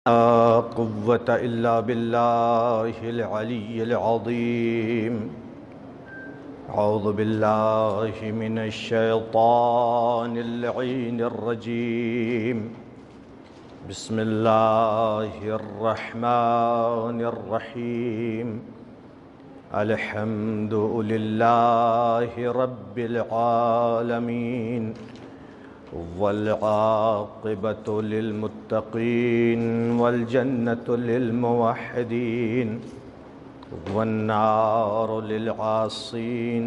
لا قوة إلا بالله العلي العظيم. أعوذ بالله من الشيطان اللعين الرجيم. بسم الله الرحمن الرحيم. الحمد لله رب العالمين، والعاقبة للمتقين، والجنة للموحدين، والنار للعاصين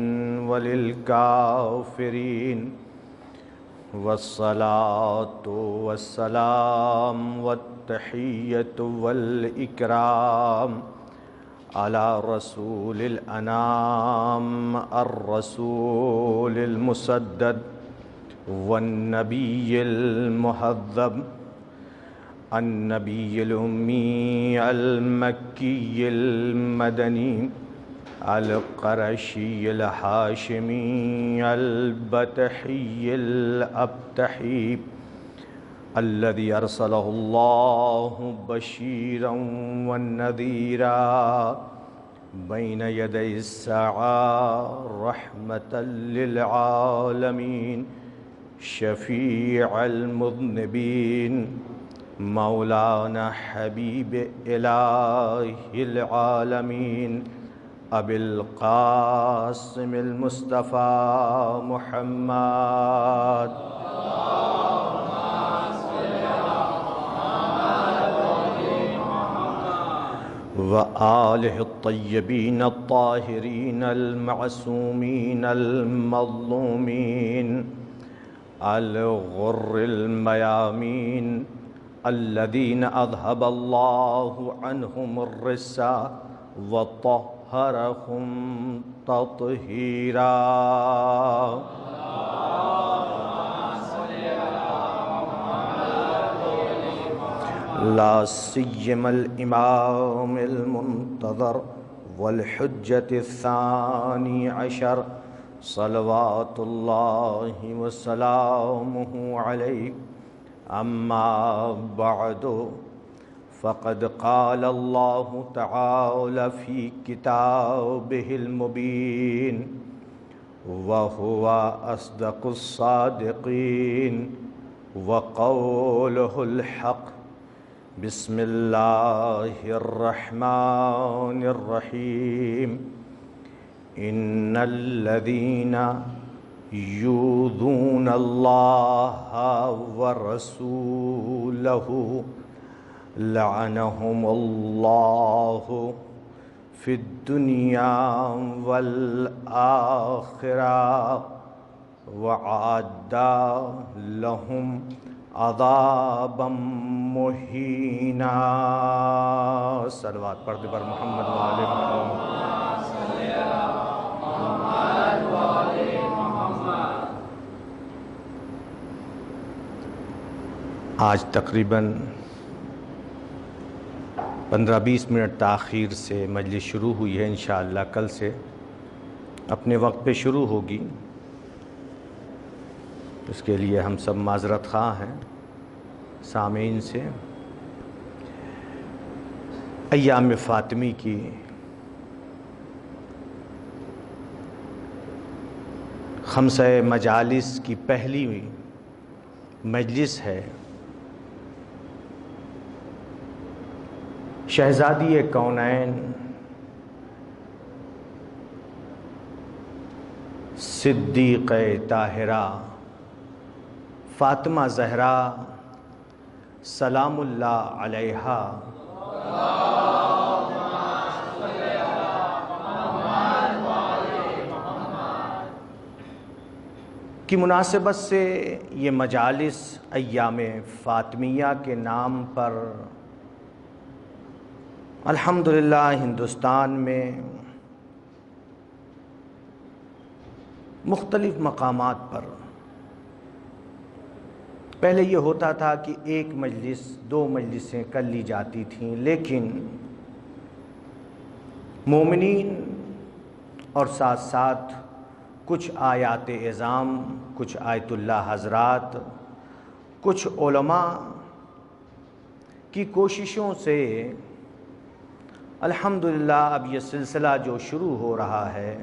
وللكافرين. والصلاة والسلام والتحية والإكرام على رسول الأنام، الرسول المسدد والنبي المهذب، النبي الأمي المكي المدني القرشي الهاشمي البتحي الأبتحي، الذي أرسله الله بشيرا ونذيرا بين يدي الساعة، رحمة للعالمين، شفيع المذنبين، مولانا حبيب إله العالمين، أبي القاسم المصطفى محمد وآله الطيبين الطاهرين المعصومين المظلومين الغر الميامين، الذين أذهب الله عنهم الرجس وطهرهم تطهيرا. لا سيما الإمام المنتظر والحجة الثاني عشر، صلوات الله وسلامه عليه. أما بعد، فقد قال الله تعالى في كتابه المبين، وهو أصدق الصادقين، وقوله الحق. بسم الله الرحمن الرحيم. إن الذين يؤذون الله ورسوله لعنهم الله في الدنيا والآخرة، وأعد لهم عذابا مہینا. صلوات پڑھتے پر محمد وآل محمد. آج تقریباً 15-20 منٹ تاخیر سے مجلس شروع ہوئی ہے. انشاءاللہ کل سے اپنے وقت پہ شروع ہوگی. اس کے لیے ہم سب معذرت خواہ ہیں سامعین سے. ایام فاطمی کی خمسہ مجالس کی پہلی مجلس ہے. شہزادی کونین صدیقہ طاہرہ فاطمہ زہرا سلام اللہ علیہا کی مناسبت سے یہ مجالس ایام فاطمیہ کے نام پر الحمدللہ ہندوستان میں مختلف مقامات پر پہلے یہ ہوتا تھا کہ ایک مجلس 2 مجلسیں کر لی جاتی تھیں، لیکن مومنین اور ساتھ ساتھ کچھ آیات اعظام، کچھ آیت اللہ حضرات، کچھ علماء کی کوششوں سے الحمدللہ اب یہ سلسلہ جو شروع ہو رہا ہے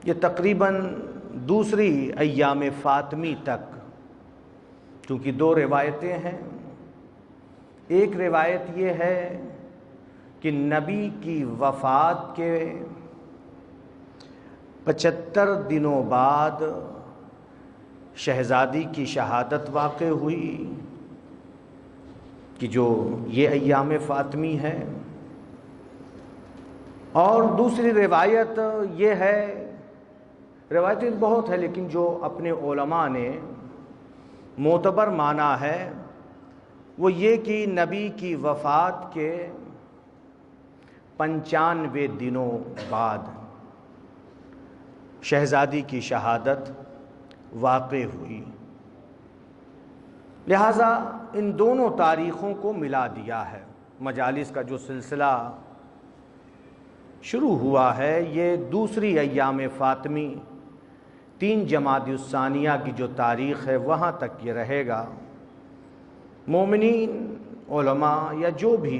یہ تقریباً دوسری ایام فاطمی تک، چونکہ دو روایتیں ہیں. ایک روایت یہ ہے کہ نبی کی وفات کے 75 دنوں بعد شہزادی کی شہادت واقع ہوئی کہ جو یہ ایام فاطمی ہے. اور دوسری روایت یہ ہے، روایتیں بہت ہے لیکن جو اپنے علماء نے معتبر مانا ہے وہ یہ کہ نبی کی وفات کے 95 دنوں بعد شہزادی کی شہادت واقع ہوئی. لہٰذا ان دونوں تاریخوں کو ملا دیا ہے. مجالس کا جو سلسلہ شروع ہوا ہے یہ دوسری ایام فاطمی 3 جمادی الثانیہ کی جو تاریخ ہے وہاں تک یہ رہے گا. مومنین، علماء یا جو بھی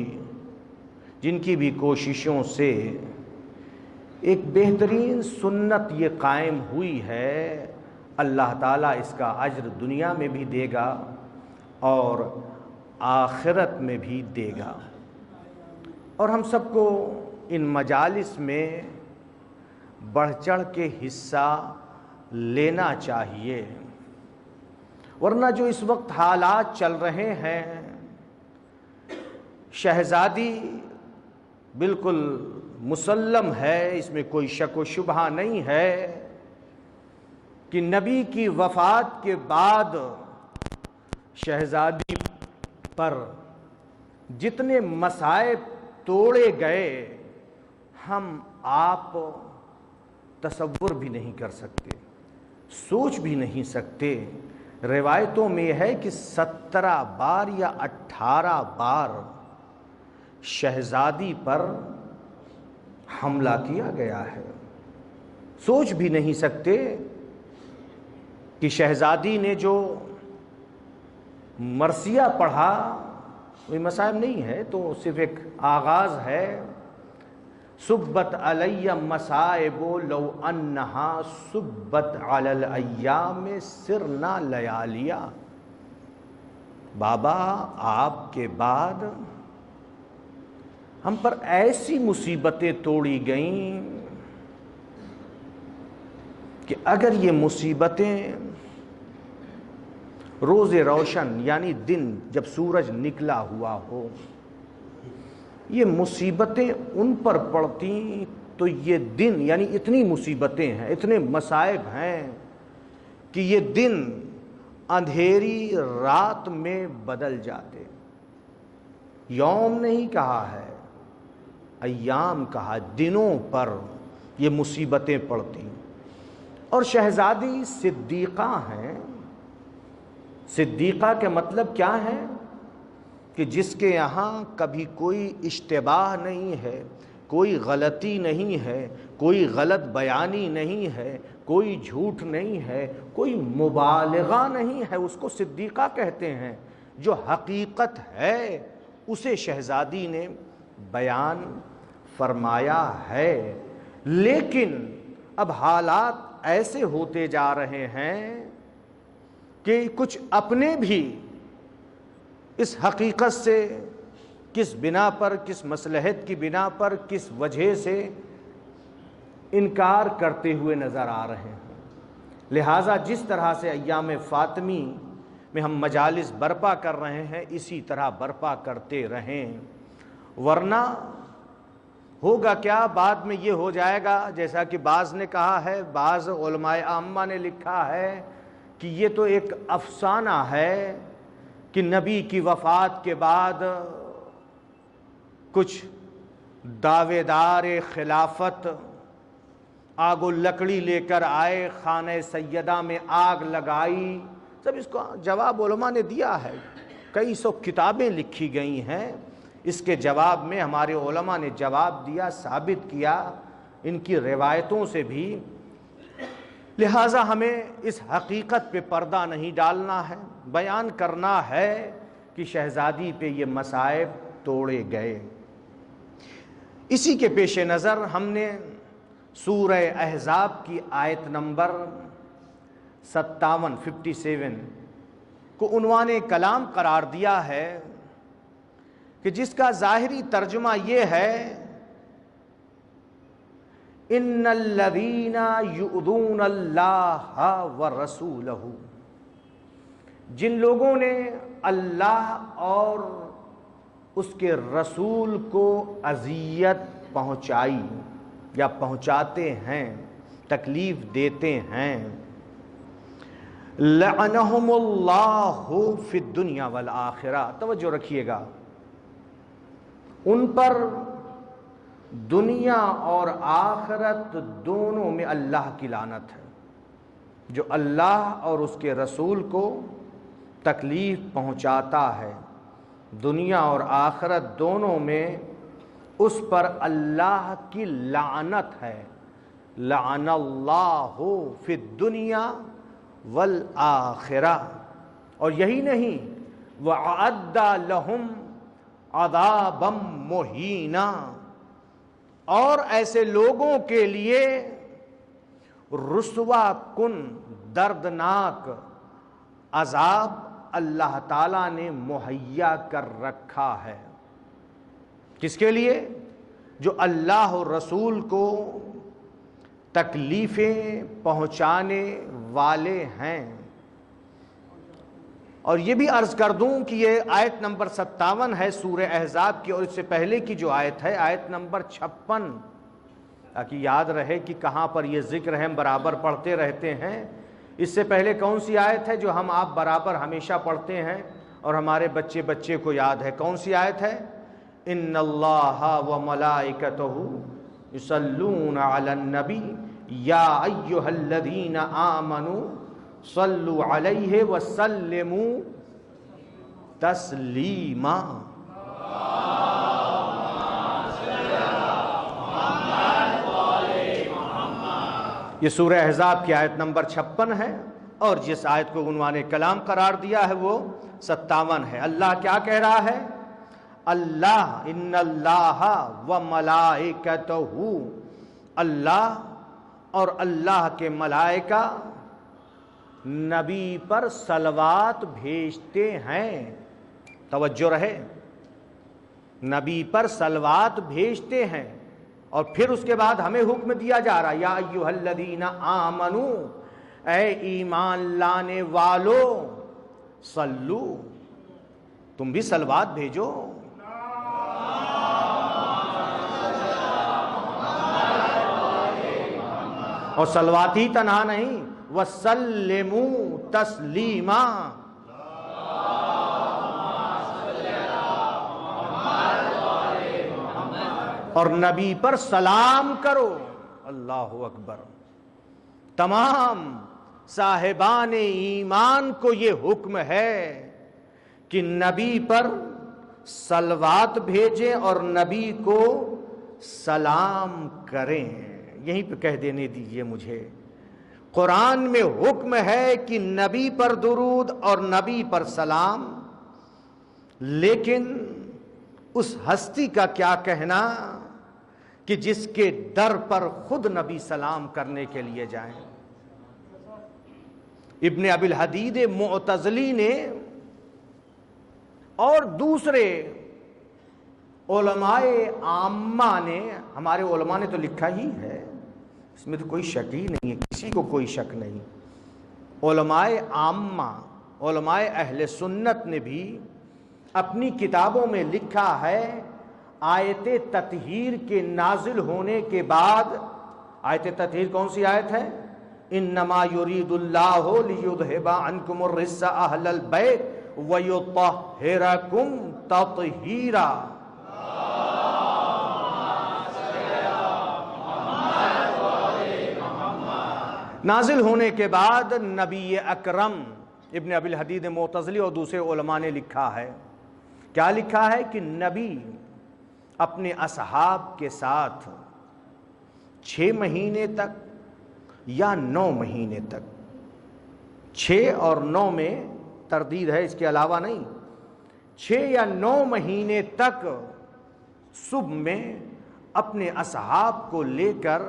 جن کی بھی کوششوں سے ایک بہترین سنت یہ قائم ہوئی ہے، اللہ تعالیٰ اس کا اجر دنیا میں بھی دے گا اور آخرت میں بھی دے گا. اور ہم سب کو ان مجالس میں بڑھ چڑھ کے حصہ لینا چاہیے، ورنہ جو اس وقت حالات چل رہے ہیں، شہزادی بالکل مسلم ہے، اس میں کوئی شک و شبہ نہیں ہے کہ نبی کی وفات کے بعد شہزادی پر جتنے مصائب توڑے گئے ہم آپ تصور بھی نہیں کر سکتے، سوچ بھی نہیں سکتے. روایتوں میں ہے کہ 17 بار یا 18 بار شہزادی پر حملہ کیا گیا ہے. سوچ بھی نہیں سکتے کہ شہزادی نے جو مرثیہ پڑھا کوئی مصائب نہیں ہے، تو صرف ایک آغاز ہے. سبت علی مصائب لو انہا سبت علی الایام سرنا لیالیا. بابا آپ کے بعد ہم پر ایسی مصیبتیں توڑی گئیں کہ اگر یہ مصیبتیں روز روشن یعنی دن جب سورج نکلا ہوا ہو، یہ مصیبتیں ان پر پڑتی تو یہ دن یعنی اتنی مصیبتیں ہیں، اتنے مصائب ہیں کہ یہ دن اندھیری رات میں بدل جاتے. یوم نہیں کہا ہے، ایام کہا، دنوں پر یہ مصیبتیں پڑتی. اور شہزادی صدیقہ ہیں. صدیقہ کے مطلب کیا ہے کہ جس کے یہاں کبھی کوئی اشتباہ نہیں ہے، کوئی غلطی نہیں ہے، کوئی غلط بیانی نہیں ہے، کوئی جھوٹ نہیں ہے، کوئی مبالغہ نہیں ہے، اس کو صدیقہ کہتے ہیں. جو حقیقت ہے اسے شہزادی نے بیان فرمایا ہے. لیکن اب حالات ایسے ہوتے جا رہے ہیں کہ کچھ اپنے بھی اس حقیقت سے کس بنا پر، کس مصلحت کی بنا پر، کس وجہ سے انکار کرتے ہوئے نظر آ رہے ہیں. لہٰذا جس طرح سے ایام فاطمی میں ہم مجالس برپا کر رہے ہیں اسی طرح برپا کرتے رہیں، ورنہ ہوگا کیا بعد میں یہ ہو جائے گا جیسا کہ بعض نے کہا ہے، بعض علماء عامہ نے لکھا ہے کہ یہ تو ایک افسانہ ہے کہ نبی کی وفات کے بعد کچھ دعوے دار خلافت آگ و لکڑی لے کر آئے، خانہ سیدہ میں آگ لگائی. سب اس کو جواب علماء نے دیا ہے، کئی سو کتابیں لکھی گئی ہیں. اس کے جواب میں ہمارے علماء نے جواب دیا، ثابت کیا ان کی روایتوں سے بھی. لہٰذا ہمیں اس حقیقت پہ پردہ نہیں ڈالنا ہے، بیان کرنا ہے کی شہزادی پہ یہ مصائب توڑے گئے۔ اسی کے پیش نظر ہم نے سورہ احزاب کی آیت نمبر 57 کو عنوان کلام قرار دیا ہے کہ جس کا ظاہری ترجمہ یہ ہے ان الذین یؤذون اللہ ورسولہ، جن لوگوں نے اللہ اور اس کے رسول کو اذیت پہنچائی یا پہنچاتے ہیں، تکلیف دیتے ہیں، لعنہم اللہ فی الدنیا والآخرہ، توجہ رکھیے گا، ان پر دنیا اور آخرت دونوں میں اللہ کی لعنت ہے۔ جو اللہ اور اس کے رسول کو تکلیف پہنچاتا ہے، دنیا اور آخرت دونوں میں اس پر اللہ کی لعنت ہے۔ لعن اللہ فی الدنیا والآخرہ، اور یہی نہیں، وَأَعَدَّ لَهُمْ عَذَابًا مُهِينًا، اور ایسے لوگوں کے لیے رسوا کن دردناک عذاب اللہ تعالیٰ نے مہیا کر رکھا ہے۔ کس کے لیے؟ جو اللہ اور رسول کو تکلیفیں پہنچانے والے ہیں۔ اور یہ بھی عرض کر دوں کہ یہ آیت نمبر 57 ہے سورہ احزاب کی، اور اس سے پہلے کی جو آیت ہے آیت نمبر 56، تاکہ یاد رہے کہ کہاں پر یہ ذکر ہے، ہم برابر پڑھتے رہتے ہیں۔ اس سے پہلے کون سی آیت ہے جو ہم آپ برابر ہمیشہ پڑھتے ہیں اور ہمارے بچے کو یاد ہے؟ کون سی آیت ہے؟ ان اللہ وملائکتہ یصلون علی النبی یا ایھا الذین آمنوا صلوا علیہ وسلموا تسلیما۔ یہ سورہ احزاب کی آیت نمبر 56 ہے، اور جس آیت کو عنوان کلام قرار دیا ہے وہ 57 ہے۔ اللہ کیا کہہ رہا ہے؟ اللہ، ان اللہ وملائکتہ، اللہ اور اللہ کے ملائکہ نبی پر صلوات بھیجتے ہیں۔ توجہ رہے، نبی پر صلوات بھیجتے ہیں، اور پھر اس کے بعد ہمیں حکم دیا جا رہا، یا ایھا الذین آمنو، اے ایمان لانے والو، صلو، تم بھی صلوات بھیجو۔ اور صلوات ہی تنہا نہیں، وسلموا تسلیما، اور نبی پر سلام کرو۔ اللہ اکبر۔ تمام صاحبان ایمان کو یہ حکم ہے کہ نبی پر صلوات بھیجیں اور نبی کو سلام کریں۔ یہیں پہ کہہ دینے دیجئے مجھے، قرآن میں حکم ہے کہ نبی پر درود اور نبی پر سلام، لیکن اس ہستی کا کیا کہنا کہ جس کے در پر خود نبی سلام کرنے کے لیے جائیں۔ ابن ابی الحدید معتزلی نے اور دوسرے علماء عامہ نے، ہمارے علماء نے تو لکھا ہی ہے، اس میں تو کوئی شک ہی نہیں ہے، کسی کو کوئی شک نہیں، علماء عامہ، علماء اہل سنت نے بھی اپنی کتابوں میں لکھا ہے، آیت تطہیر کے نازل ہونے کے بعد، آیت تطہیر کون سی آیت ہے؟ انما یرید اللہ لیذھب عنکم الرجس اہل البیت ویطہرکم تطہیرا۔ نازل ہونے کے بعد نبی اکرم، ابن ابی الحدید معتزلی اور دوسرے علماء نے لکھا ہے، کیا لکھا ہے کہ نبی اپنے اصحاب کے ساتھ 6 مہینے تک یا 9 مہینے تک، 6 اور 9 میں تردید ہے، اس کے علاوہ نہیں، 6 یا 9 مہینے تک صبح میں اپنے اصحاب کو لے کر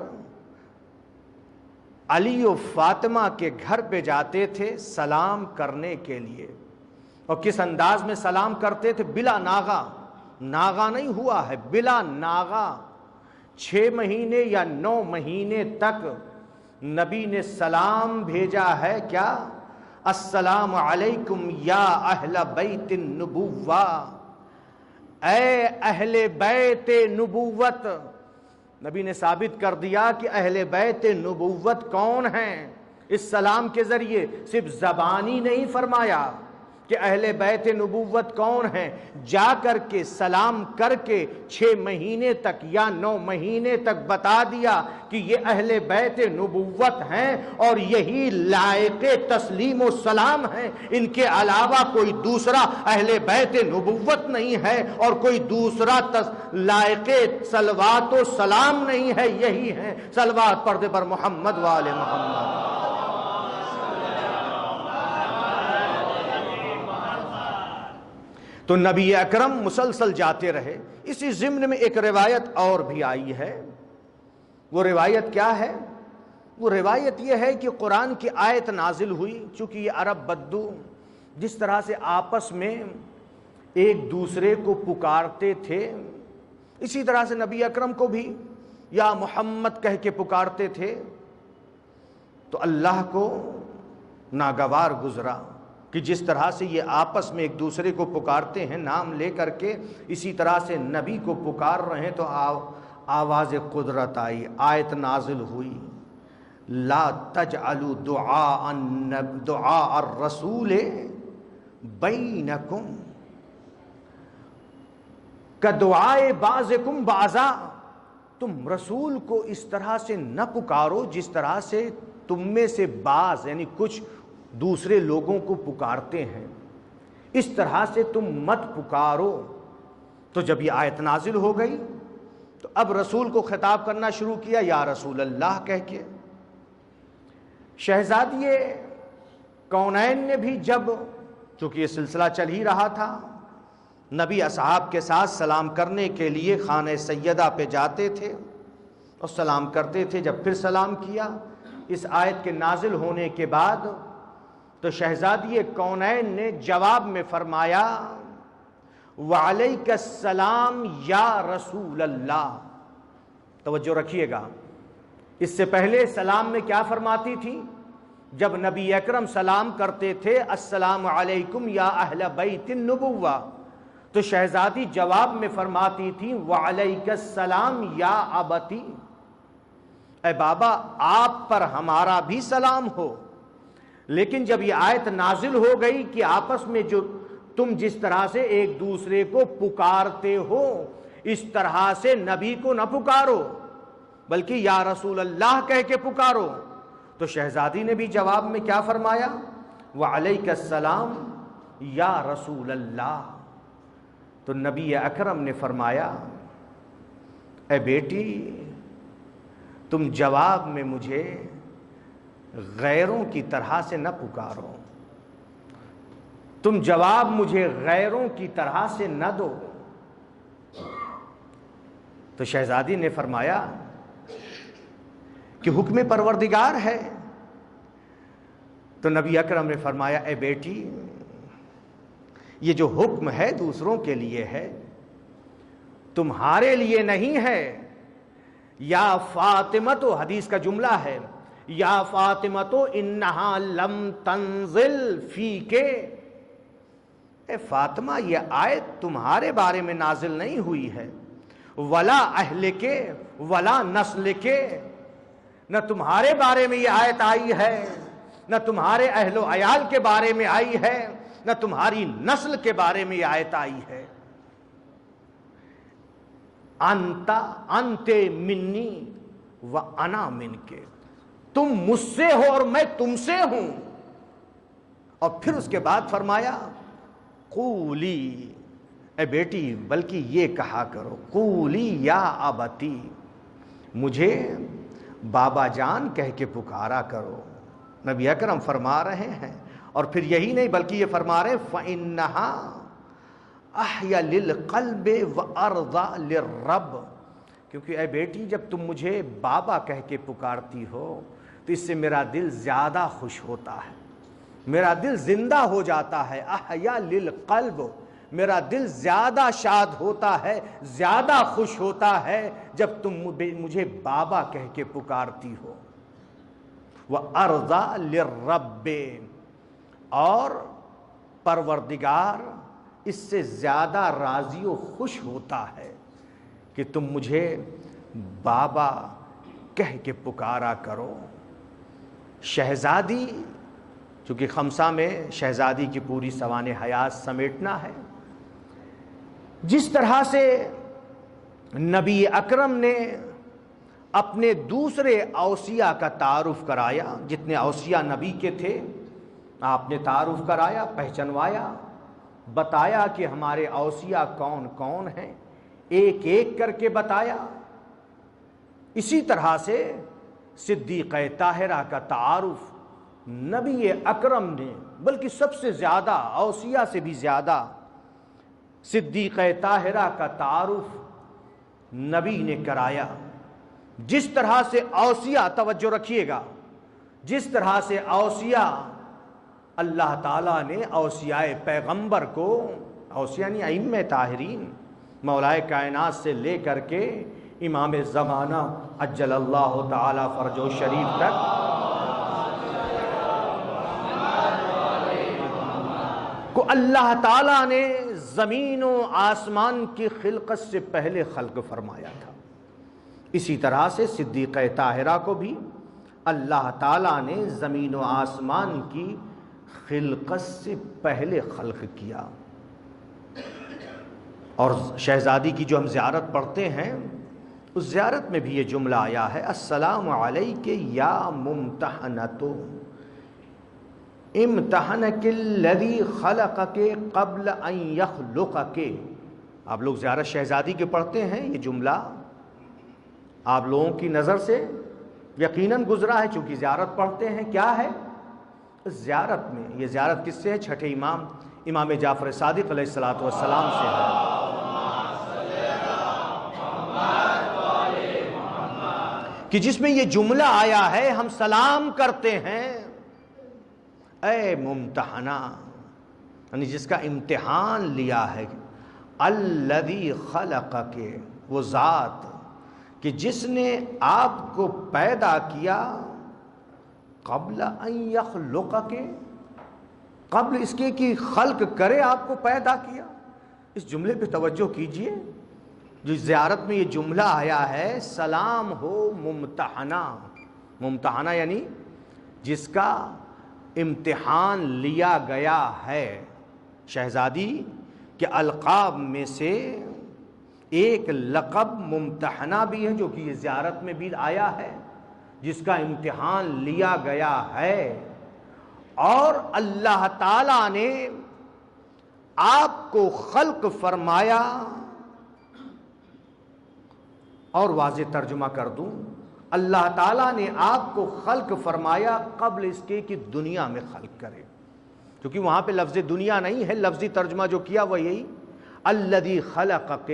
علی و فاطمہ کے گھر پہ جاتے تھے سلام کرنے کے لیے. اور کس انداز میں سلام کرتے تھے؟ بلا ناغا. ناغا نہیں ہوا ہے، بلا ناغا. 6 مہینے یا 9 مہینے تک نبی نے سلام بھیجا ہے. کیا؟ السلام علیکم یا اہل بیت النبوہ، اے اہل بیت نبوت. نبی نے ثابت کر دیا کہ اہل بیت نبوت کون ہیں. اس سلام کے ذریعے صرف زبانی نہیں فرمایا کہ اہل بیت نبوت کون ہیں، جا کر کے سلام کر کے 6 مہینے تک یا 9 مہینے تک بتا دیا کہ یہ اہل بیت نبوت ہیں اور یہی لائق تسلیم و سلام ہیں. ان کے علاوہ کوئی دوسرا اہل بیت نبوت نہیں ہے اور کوئی دوسرا لائق صلوات و سلام نہیں ہے. یہی ہیں. صلوات پردے پر محمد و آل محمد. تو نبی اکرم مسلسل جاتے رہے. اسی ضمن میں ایک روایت اور بھی آئی ہے. وہ روایت کیا ہے؟ وہ روایت یہ ہے کہ قرآن کی آیت نازل ہوئی. چونکہ یہ عرب بدو جس طرح سے آپس میں ایک دوسرے کو پکارتے تھے، اسی طرح سے نبی اکرم کو بھی یا محمد کہہ کے پکارتے تھے. تو اللہ کو ناگوار گزرا کہ جس طرح سے یہ آپس میں ایک دوسرے کو پکارتے ہیں نام لے کر کے، اسی طرح سے نبی کو پکار رہے ہیں. تو آواز قدرت آئی، آیت نازل ہوئی، لا تجعلوا دعاء الرسول بینکم کدعاء بعضکم بعضا. تم رسول کو اس طرح سے نہ پکارو جس طرح سے تم میں سے بعض یعنی کچھ دوسرے لوگوں کو پکارتے ہیں، اس طرح سے تم مت پکارو. تو جب یہ آیت نازل ہو گئی تو اب رسول کو خطاب کرنا شروع کیا یا رسول اللہ کہہ کے. شہزادی کونین نے بھی جب، چونکہ یہ سلسلہ چل ہی رہا تھا، نبی اصحاب کے ساتھ سلام کرنے کے لیے خانہ سیدہ پہ جاتے تھے اور سلام کرتے تھے. جب پھر سلام کیا اس آیت کے نازل ہونے کے بعد، تو شہزادی کونین نے جواب میں فرمایا وعلیک السلام یا رسول اللہ. توجہ رکھیے گا، اس سے پہلے سلام میں کیا فرماتی تھی؟ جب نبی اکرم سلام کرتے تھے السلام علیکم یا اہل بیت النبوہ، تو شہزادی جواب میں فرماتی تھی وعلیک السلام یا ابتی، اے بابا آپ پر ہمارا بھی سلام ہو. لیکن جب یہ آیت نازل ہو گئی کہ آپس میں جو تم جس طرح سے ایک دوسرے کو پکارتے ہو اس طرح سے نبی کو نہ پکارو بلکہ یا رسول اللہ کہہ کے پکارو، تو شہزادی نے بھی جواب میں کیا فرمایا؟ وعلیک السلام یا رسول اللہ. تو نبی اکرم نے فرمایا اے بیٹی تم جواب میں مجھے غیروں کی طرح سے نہ پکارو، تم جواب مجھے غیروں کی طرح سے نہ دو. تو شہزادی نے فرمایا کہ حکم پروردگار ہے. تو نبی اکرم نے فرمایا اے بیٹی یہ جو حکم ہے دوسروں کے لیے ہے، تمہارے لیے نہیں ہے. یا فاطمہ، تو حدیث کا جملہ ہے، یا فاطمہ تو انہا لم تنزل فیک، اے فاطمہ یہ آیت تمہارے بارے میں نازل نہیں ہوئی ہے. ولا اہل کے ولا نسل کے، نہ تمہارے بارے میں یہ آیت آئی ہے، نہ تمہارے اہل و عیال کے بارے میں آئی ہے، نہ تمہاری نسل کے بارے میں یہ آیت آئی ہے. انت منی و انا من کے، تم مجھ سے ہو اور میں تم سے ہوں. اور پھر اس کے بعد فرمایا قولی، اے بیٹی بلکہ یہ کہا کرو قولی یا ابتی، مجھے بابا جان کہہ کے پکارا کرو. نبی اکرم فرما رہے ہیں، اور پھر یہی نہیں بلکہ یہ فرما رہے فَإِنَّهَا احیا للقلب وارضا للرب، کیونکہ اے بیٹی جب تم مجھے بابا کہہ کے پکارتی ہو تو اس سے میرا دل زیادہ خوش ہوتا ہے، میرا دل زندہ ہو جاتا ہے۔ احیا للقلب، میرا دل زیادہ شاد ہوتا ہے، زیادہ خوش ہوتا ہے جب تم مجھے بابا کہہ کے پکارتی ہو۔ وَأَرْضَى لِلرَّبِّ، اور پروردگار اس سے زیادہ راضی و خوش ہوتا ہے کہ تم مجھے بابا کہہ کے پکارا کرو۔ شہزادی، چونکہ خمسہ میں شہزادی کی پوری سوانح حیات سمیٹنا ہے، جس طرح سے نبی اکرم نے اپنے دوسرے اوصیاء کا تعارف کرایا، جتنے اوصیاء نبی کے تھے آپ نے تعارف کرایا، پہچنوایا، بتایا کہ ہمارے اوصیاء کون کون ہیں، ایک ایک کر کے بتایا۔ اسی طرح سے صدیقہ طاہرہ کا تعارف نبی اکرم نے، بلکہ سب سے زیادہ اوصیاء سے بھی زیادہ صدیقہ طاہرہ کا تعارف نبی نے کرایا۔ جس طرح سے اوصیاء، توجہ رکھیے گا، جس طرح سے اوصیاء اللہ تعالیٰ نے اوصیاء پیغمبر کو، اوصیاء یعنی ائمہ طاہرین، مولائے کائنات سے لے کر کے امام زمانہ عجل اللہ تعالیٰ فرجہ شریف تک، کو اللہ تعالیٰ نے زمین و آسمان کی خلقت سے پہلے خلق فرمایا تھا۔ اسی طرح سے صدیقہ طاہرہ کو بھی اللہ تعالیٰ نے زمین و آسمان کی خلقت سے پہلے خلق کیا۔ اور شہزادی کی جو ہم زیارت پڑھتے ہیں، اس زیارت میں بھی یہ جملہ آیا ہے، السلام علیک یا ممتحنۃ امتحنک الذی خلقک قبل ان یخلقک۔ آپ لوگ زیارت شہزادی کے پڑھتے ہیں، یہ جملہ آپ لوگوں کی نظر سے یقیناً گزرا ہے، چونکہ زیارت پڑھتے ہیں۔ کیا ہے زیارت میں؟ یہ زیارت کس سے ہے؟ چھٹے امام امام جعفر صادق علیہ الصلوۃ والسلام سے ہے، کہ جس میں یہ جملہ آیا ہے، ہم سلام کرتے ہیں اے ممتحنہ، یعنی جس کا امتحان لیا ہے، الذی خلقک، وہ ذات کہ جس نے آپ کو پیدا کیا، قبل ان یخلقک، قبل اس کے کہ خلق کرے آپ کو پیدا کیا۔ اس جملے پہ توجہ کیجئے، جو زیارت میں یہ جملہ آیا ہے، سلام ہو ممتحنہ، ممتحنہ یعنی جس کا امتحان لیا گیا ہے۔ شہزادی کے القاب میں سے ایک لقب ممتحنہ بھی ہے، جو کہ یہ زیارت میں بھی آیا ہے، جس کا امتحان لیا گیا ہے۔ اور اللہ تعالیٰ نے آپ کو خلق فرمایا، اور واضح ترجمہ کر دوں، اللہ تعالیٰ نے آپ کو خلق فرمایا قبل اس کے کہ دنیا میں خلق کرے، کیونکہ وہاں پہ لفظ دنیا نہیں ہے، لفظی ترجمہ جو کیا وہ یہی، الذی خلقک،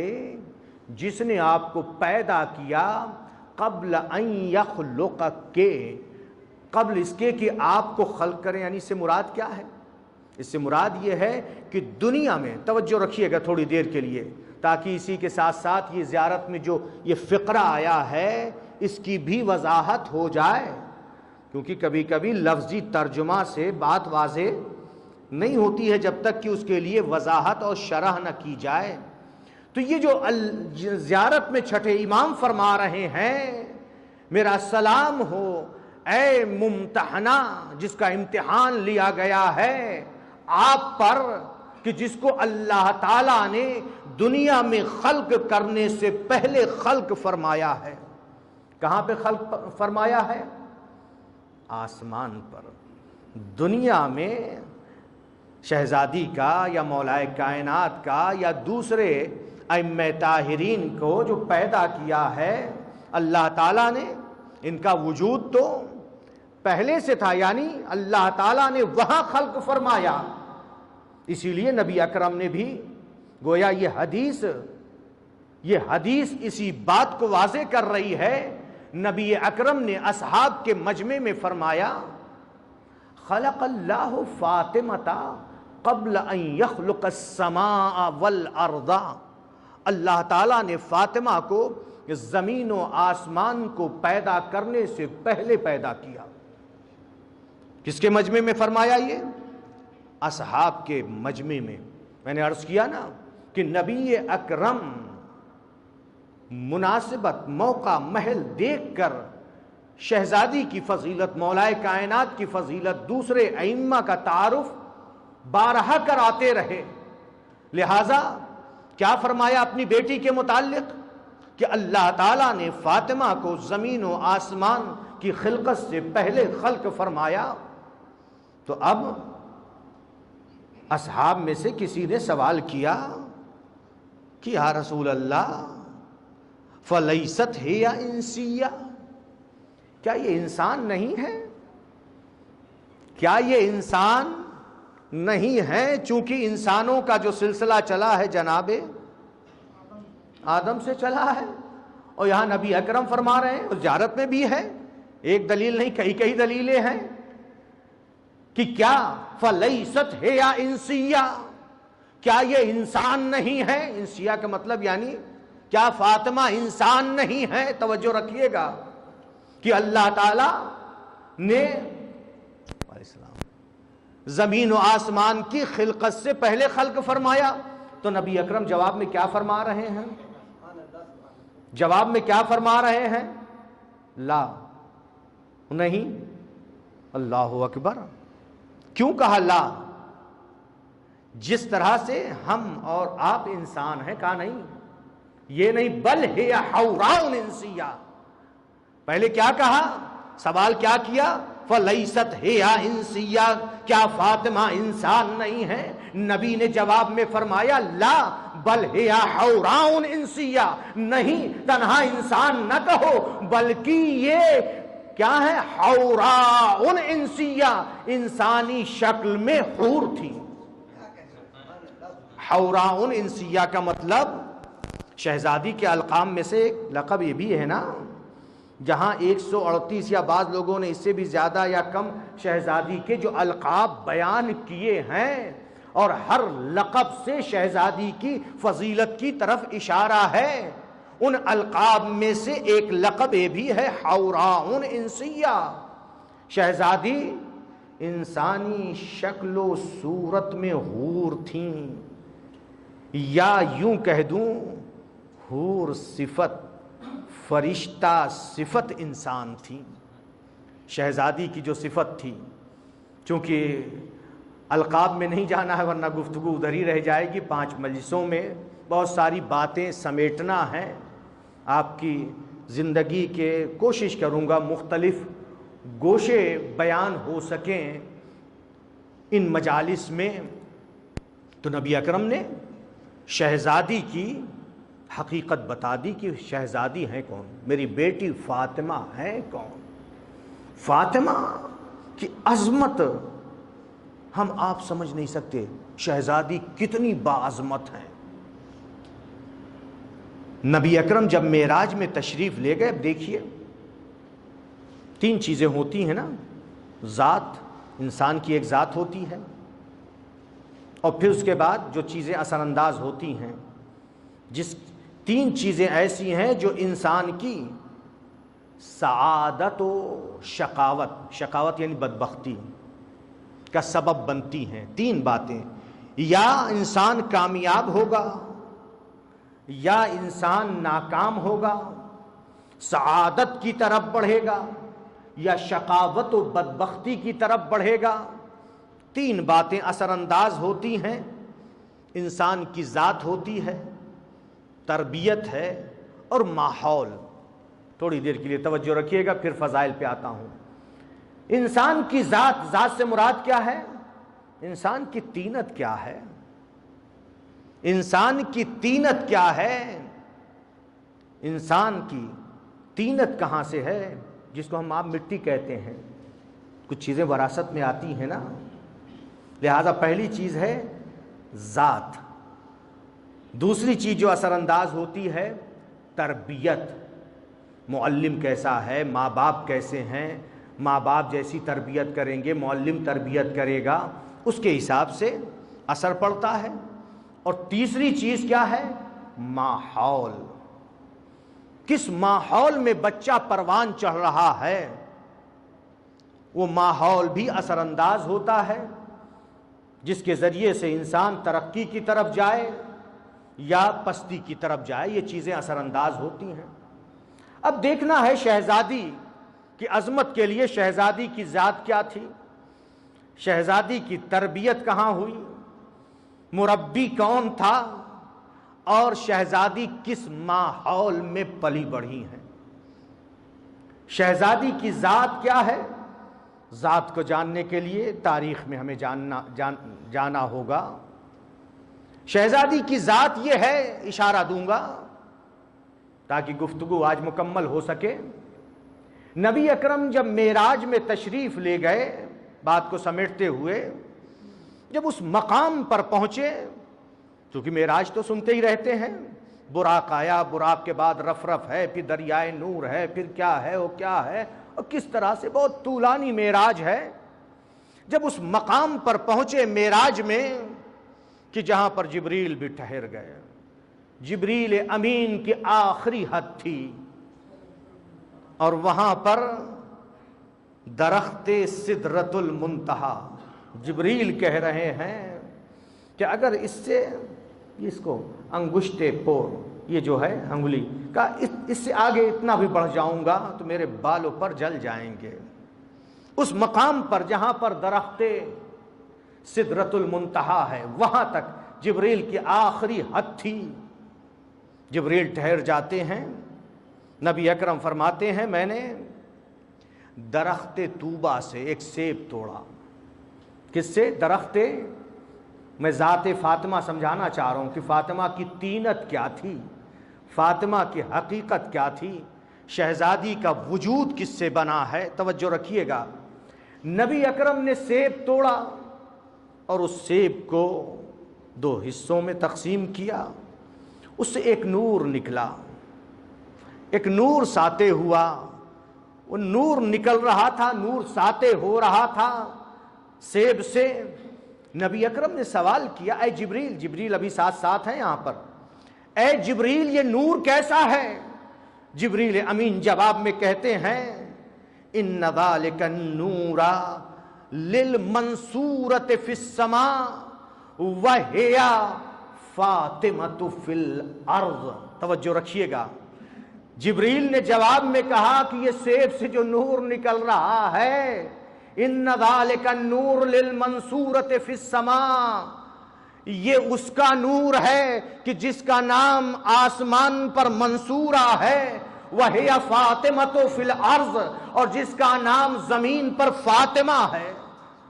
جس نے آپ کو پیدا کیا، قبل ان یخلقک، قبل اس کے کہ آپ کو خلق کریں۔ یعنی اس سے مراد کیا ہے؟ اس سے مراد یہ ہے کہ دنیا میں، توجہ رکھیے گا تھوڑی دیر کے لیے، تاکہ اسی کے ساتھ ساتھ یہ زیارت میں جو یہ فقرہ آیا ہے اس کی بھی وضاحت ہو جائے، کیونکہ کبھی کبھی لفظی ترجمہ سے بات واضح نہیں ہوتی ہے جب تک کہ اس کے لیے وضاحت اور شرح نہ کی جائے۔ تو یہ جو زیارت میں چھٹے امام فرما رہے ہیں، میرا سلام ہو اے ممتحنہ، جس کا امتحان لیا گیا ہے آپ پر، کہ جس کو اللہ تعالیٰ نے دنیا میں خلق کرنے سے پہلے خلق فرمایا ہے۔ کہاں پہ خلق فرمایا ہے؟ آسمان پر۔ دنیا میں شہزادی کا یا مولائے کائنات کا یا دوسرے ائمہ طاہرین کو جو پیدا کیا ہے اللہ تعالیٰ نے، ان کا وجود تو پہلے سے تھا، یعنی اللہ تعالیٰ نے وہاں خلق فرمایا۔ اسی لیے نبی اکرم نے بھی گویا یہ حدیث اسی بات کو واضح کر رہی ہے. نبی اکرم نے اصحاب کے مجمع میں فرمایا خلق اللہ فاطمۃ قبل ان یخلق السماء والارض. اللہ تعالیٰ نے فاطمہ کو زمین و آسمان کو پیدا کرنے سے پہلے پیدا کیا. کس کے مجمع میں فرمایا؟ یہ اصحاب کے مجمع میں. میں نے عرض کیا نا کہ نبی اکرم مناسبت، موقع، محل دیکھ کر شہزادی کی فضیلت، مولائے کائنات کی فضیلت، دوسرے ائمہ کا تعارف بارہا کراتے رہے. لہذا کیا فرمایا اپنی بیٹی کے متعلق کہ اللہ تعالیٰ نے فاطمہ کو زمین و آسمان کی خلقت سے پہلے خلق فرمایا. تو اب اصحاب میں سے کسی نے سوال کیا کہ یا رسول اللہ فلیست ہی انسیہ، کیا یہ انسان نہیں ہے؟ کیا یہ انسان نہیں ہے؟ چونکہ انسانوں کا جو سلسلہ چلا ہے جناب آدم سے چلا ہے، اور یہاں نبی اکرم فرما رہے ہیں، زیارت میں بھی ہے، ایک دلیل نہیں کئی دلیلیں ہیں کہ کیا فلیست ہے یا انسیہ، کیا یہ انسان نہیں ہے؟ انسیہ کا مطلب یعنی کیا فاطمہ انسان نہیں ہے؟ توجہ رکھیے گا کہ اللہ تعالی نے زمین و آسمان کی خلقت سے پہلے خلق فرمایا. تو نبی اکرم جواب میں کیا فرما رہے ہیں؟ جواب میں کیا فرما رہے ہیں؟ لا، نہیں. اللہ اکبر. کیوں کہا لا؟ جس طرح سے ہم اور آپ انسان ہیں، کہا نہیں، یہ نہیں، بل ہے حوراء انسیہ. پہلے کیا کہا؟ سوال کیا کیا؟ فلیست ہے انسیہ، کیا فاطمہ انسان نہیں ہے؟ نبی نے جواب میں فرمایا لا بل ہے حوراء انسیہ. نہیں، تنہا انسان نہ کہو بلکہ یہ کیا ہے؟ حوراء انسیہ، انسانی شکل میں حور تھی. حوراء انسیہ کا مطلب شہزادی کے القاب میں سے ایک لقب یہ بھی ہے نا، جہاں 138 یا بعض لوگوں نے اس سے بھی زیادہ یا کم شہزادی کے جو القاب بیان کیے ہیں، اور ہر لقب سے شہزادی کی فضیلت کی طرف اشارہ ہے. ان القاب میں سے ایک لقب یہ بھی ہے حوراء انسیہ. شہزادی انسانی شکل و صورت میں حور تھیں، یا یوں کہہ دوں حور صفت، فرشتہ صفت انسان تھی. شہزادی کی جو صفت تھی، چونکہ القاب میں نہیں جانا ہے ورنہ گفتگو ادھر ہی رہ جائے گی. 5 مجلسوں میں بہت ساری باتیں سمیٹنا ہے. آپ کی زندگی کے کوشش کروں گا مختلف گوشے بیان ہو سکیں ان مجالس میں. تو نبی اکرم نے شہزادی کی حقیقت بتا دی کہ شہزادی ہے کون، میری بیٹی فاطمہ ہے کون. فاطمہ کی عظمت ہم آپ سمجھ نہیں سکتے. شہزادی کتنی باعظمت ہے. نبی اکرم جب معراج میں تشریف لے گئے، اب دیکھیے 3 چیزیں ہوتی ہیں نا، ذات، انسان کی ایک ذات ہوتی ہے، اور پھر اس کے بعد جو چیزیں اثر انداز ہوتی ہیں، جس 3 چیزیں ایسی ہیں جو انسان کی سعادت و شقاوت یعنی بدبختی کا سبب بنتی ہیں. 3 باتیں، یا انسان کامیاب ہوگا، یا انسان ناکام ہوگا، سعادت کی طرف بڑھے گا، یا شقاوت و بدبختی کی طرف بڑھے گا. 3 باتیں اثر انداز ہوتی ہیں. انسان کی ذات ہوتی ہے، تربیت ہے، اور ماحول. تھوڑی دیر کے لیے توجہ رکھیے گا، پھر فضائل پہ آتا ہوں. انسان کی ذات سے مراد کیا ہے؟ انسان کی طینت کیا ہے؟ انسان کی طینت کیا ہے؟ انسان کی طینت کہاں سے ہے؟ جس کو ہم آپ مٹی کہتے ہیں. کچھ چیزیں وراثت میں آتی ہیں نا، لہذا پہلی چیز ہے ذات. دوسری چیز جو اثر انداز ہوتی ہے تربیت، معلم کیسا ہے، ماں باپ کیسے ہیں، ماں باپ جیسی تربیت کریں گے معلم تربیت کرے گا، اس کے حساب سے اثر پڑتا ہے۔ اور تیسری چیز کیا ہے؟ ماحول، کس ماحول میں بچہ پروان چڑھ رہا ہے وہ ماحول بھی اثر انداز ہوتا ہے، جس کے ذریعے سے انسان ترقی کی طرف جائے یا پستی کی طرف جائے، یہ چیزیں اثر انداز ہوتی ہیں۔ اب دیکھنا ہے شہزادی کی عظمت کے لیے شہزادی کی ذات کیا تھی، شہزادی کی تربیت کہاں ہوئی، مربی کون تھا، اور شہزادی کس ماحول میں پلی بڑھی ہیں۔ شہزادی کی ذات کیا ہے؟ ذات کو جاننے کے لیے تاریخ میں ہمیں جانا ہوگا۔ شہزادی کی ذات یہ ہے، اشارہ دوں گا تاکہ گفتگو آج مکمل ہو سکے۔ نبی اکرم جب معراج میں تشریف لے گئے، بات کو سمیٹتے ہوئے جب اس مقام پر پہنچے، کیونکہ معراج تو سنتے ہی رہتے ہیں، براق آیا، براق کے بعد رف رف ہے، پھر دریائے نور ہے، پھر کیا ہے وہ کیا ہے، اور کس طرح سے بہت طولانی معراج ہے۔ جب اس مقام پر پہنچے معراج میں کہ جہاں پر جبریل بھی ٹھہر گئے، جبریل امین کی آخری حد تھی، اور وہاں پر درخت سدرۃ المنتہا، جبریل کہہ رہے ہیں کہ اگر اس کو انگشت پور، یہ جو ہے انگلی کا، اس سے آگے اتنا بھی بڑھ جاؤں گا تو میرے بالوں پر جل جائیں گے۔ اس مقام پر جہاں پر درخت سدرۃ المنتہا ہے، وہاں تک جبریل کی آخری حد تھی۔ جبریل ٹھہر جاتے ہیں، نبی اکرم فرماتے ہیں میں نے درخت طوبہ سے ایک سیب توڑا۔ کس سے؟ درخت، میں ذات فاطمہ سمجھانا چاہ رہا ہوں کہ فاطمہ کی طینت کیا تھی، فاطمہ کی حقیقت کیا تھی، شہزادی کا وجود کس سے بنا ہے۔ توجہ رکھیے گا، نبی اکرم نے سیب توڑا اور اس سیب کو دو حصوں میں تقسیم کیا، اس سے ایک نور نکلا، ایک نور ساطع ہوا، وہ نور نکل رہا تھا، نور ساطع ہو رہا تھا سیب سے۔ نبی اکرم نے سوال کیا، اے جبریل، جبریل ابھی ساتھ ہیں یہاں پر، اے جبریل یہ نور کیسا ہے؟ جبریل امین جواب میں کہتے ہیں ان ذالک النور للمنصورۃ فی السماء وہی فاطمۃ فی الارض۔ توجہ رکھیے گا، جبریل نے جواب میں کہا کہ یہ سیب سے جو نور نکل رہا ہے، ان ذالک النور للمنصورۃ فی السماء، یہ اس کا نور ہے کہ جس کا نام آسمان پر منصورہ ہے، وہی فاطمۃ فی الارض، اور جس کا نام زمین پر فاطمہ ہے۔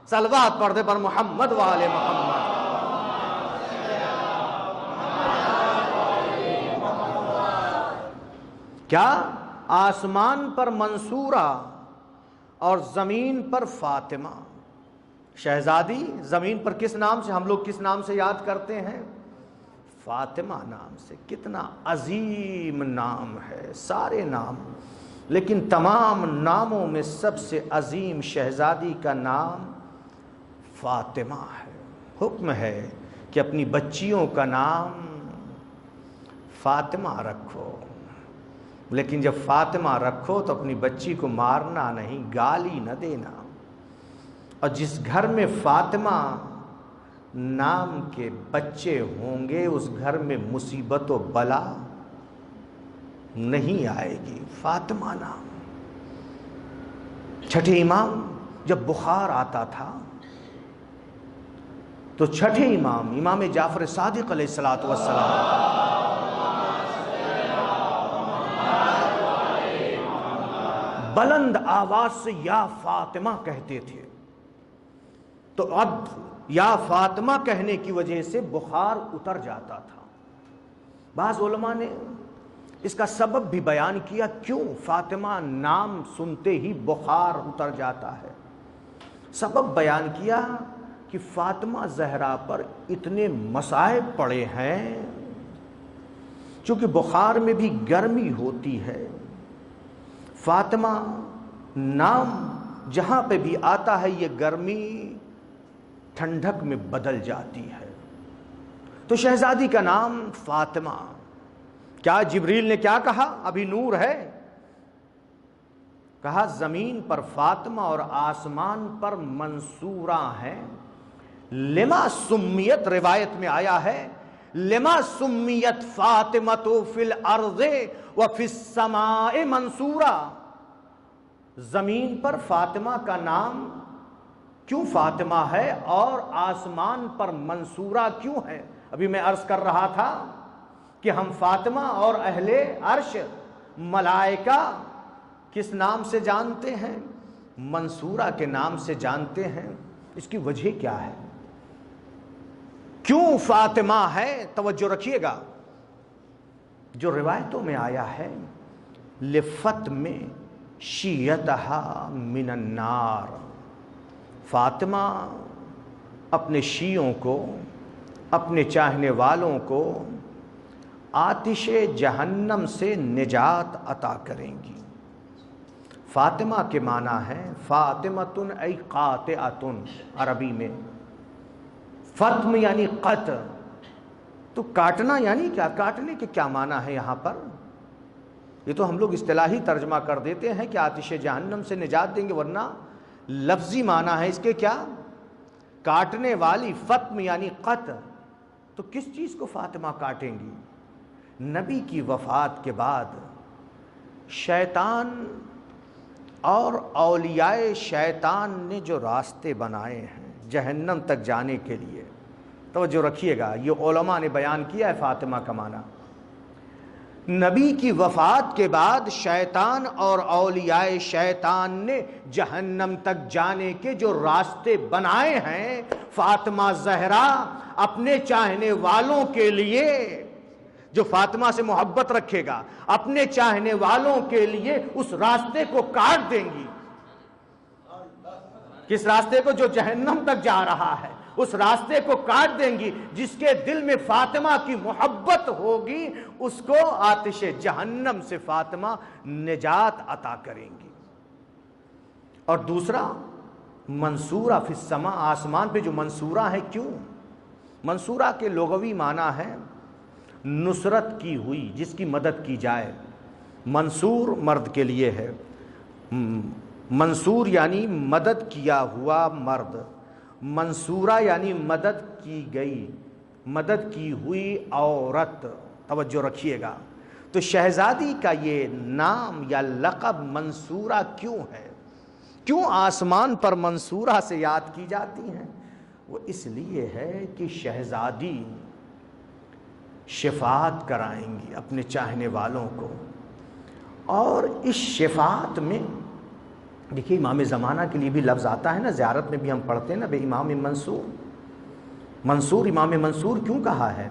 صلوات پڑھ دے پر محمد وآل محمد۔ کیا؟ آسمان پر منصورہ اور زمین پر فاطمہ۔ شہزادی زمین پر کس نام سے، ہم لوگ کس نام سے یاد کرتے ہیں؟ فاطمہ نام سے۔ کتنا عظیم نام ہے، سارے نام، لیکن تمام ناموں میں سب سے عظیم شہزادی کا نام فاطمہ ہے۔ حکم ہے کہ اپنی بچیوں کا نام فاطمہ رکھو، لیکن جب فاطمہ رکھو تو اپنی بچی کو مارنا نہیں، گالی نہ دینا۔ اور جس گھر میں فاطمہ نام کے بچے ہوں گے اس گھر میں مصیبت و بلا نہیں آئے گی۔ فاطمہ نام۔ چھٹے امام جب بخار آتا تھا تو چھٹے امام، امام جعفر صادق علیہ الصلوۃ والسلام، بلند آواز سے یا فاطمہ کہتے تھے، تو اب یا فاطمہ کہنے کی وجہ سے بخار اتر جاتا تھا۔ بعض علماء نے اس کا سبب بھی بیان کیا، کیوں فاطمہ نام سنتے ہی بخار اتر جاتا ہے۔ سبب بیان کیا کہ فاطمہ زہرا پر اتنے مصائب پڑے ہیں چونکہ بخار میں بھی گرمی ہوتی ہے، فاطمہ نام جہاں پہ بھی آتا ہے یہ گرمی ٹھنڈک میں بدل جاتی ہے۔ تو شہزادی کا نام فاطمہ۔ کیا جبریل نے کیا کہا؟ ابھی نور ہے، کہا زمین پر فاطمہ اور آسمان پر منصورہ ہیں۔ لما سمیت، روایت میں آیا ہے لما سمیت فاطمۃ فی الارض وفی السماء منصورہ، زمین پر فاطمہ کا نام کیوں فاطمہ ہے اور آسمان پر منصورہ کیوں ہے؟ ابھی میں عرض کر رہا تھا کہ ہم فاطمہ اور اہل عرش ملائکہ کس نام سے جانتے ہیں؟ منصورہ کے نام سے جانتے ہیں۔ اس کی وجہ کیا ہے؟ کیوں فاطمہ ہے؟ توجہ رکھیے گا، جو روایتوں میں آیا ہے لفتم شیعتہا من النار، فاطمہ اپنے شیعوں کو، اپنے چاہنے والوں کو آتش جہنم سے نجات عطا کریں گی۔ فاطمہ کے معنی ہے فاطمۃ ای قاطعۃ، عربی میں فتم یعنی قطع، تو کاٹنا یعنی کیا؟ کاٹنے کے کیا معنی ہے یہاں پر؟ یہ تو ہم لوگ اصطلاحی ترجمہ کر دیتے ہیں کہ آتش جہنم سے نجات دیں گے، ورنہ لفظی معنی ہے اس کے کیا؟ کاٹنے والی، فتم یعنی قطع۔ تو کس چیز کو فاطمہ کاٹیں گی؟ نبی کی وفات کے بعد شیطان اور اولیاء شیطان نے جو راستے بنائے ہیں جہنم تک جانے کے لیے، توجہ رکھیے گا، یہ علماء نے بیان کیا ہے فاطمہ کا معنی۔ نبی کی وفات کے بعد شیطان اور اولیاء شیطان نے جہنم تک جانے کے جو راستے بنائے ہیں، فاطمہ زہرا اپنے چاہنے والوں کے لیے، جو فاطمہ سے محبت رکھے گا، اپنے چاہنے والوں کے لیے اس راستے کو کاٹ دیں گی۔ کس راستے کو؟ جو جہنم تک جا رہا ہے، اس راستے کو کاٹ دیں گی۔ جس کے دل میں فاطمہ کی محبت ہوگی اس کو آتش جہنم سے فاطمہ نجات عطا کریں گی۔ اور دوسرا منصورہ فی السماء، آسمان پہ جو منصورہ ہے، کیوں؟ منصورہ کے لغوی معنی ہے نصرت کی ہوئی، جس کی مدد کی جائے۔ منصور مرد کے لیے ہے، منصور یعنی مدد کیا ہوا مرد، منصورہ یعنی مدد کی گئی، مدد کی ہوئی عورت۔ توجہ رکھیے گا، تو شہزادی کا یہ نام یا لقب منصورہ کیوں ہے؟ کیوں آسمان پر منصورہ سے یاد کی جاتی ہیں؟ وہ اس لیے ہے کہ شہزادی شفاعت کرائیں گی اپنے چاہنے والوں کو، اور اس شفاعت میں دیکھیے امام زمانہ کے لیے بھی لفظ آتا ہے نا، زیارت میں بھی ہم پڑھتے ہیں نا، بے امام منصور۔ منصور، امام منصور کیوں کہا ہے؟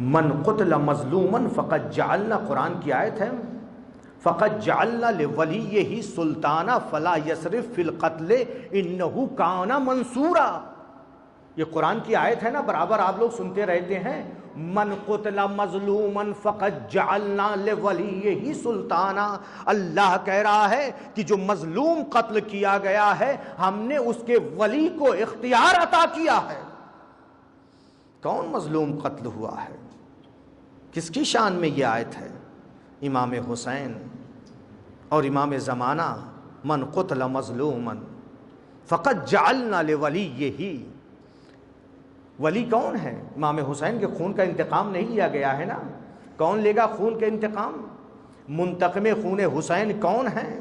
من قتل مظلوما فقد جعلنا، قرآن کی آیت ہے، فقد جعلنا لولیہ سلطانا فلا یسرف فی القتل انہ کان منصورا۔ یہ قرآن کی آیت ہے نا، برابر آپ لوگ سنتے رہتے ہیں، من قتل مظلوما فقد جعلنا لولیہ سلطانا۔ اللہ کہہ رہا ہے کہ جو مظلوم قتل کیا گیا ہے ہم نے اس کے ولی کو اختیار عطا کیا ہے۔ کون مظلوم قتل ہوا ہے؟ کس کی شان میں یہ آیت ہے؟ امام حسین اور امام زمانہ، من قتل مظلوما فقد جعلنا لولیہ۔ ولی کون ہے؟ امام حسین کے خون کا انتقام نہیں لیا گیا ہے نا؟ کون لے گا خون کا انتقام؟ منتقم خون حسین کون ہے؟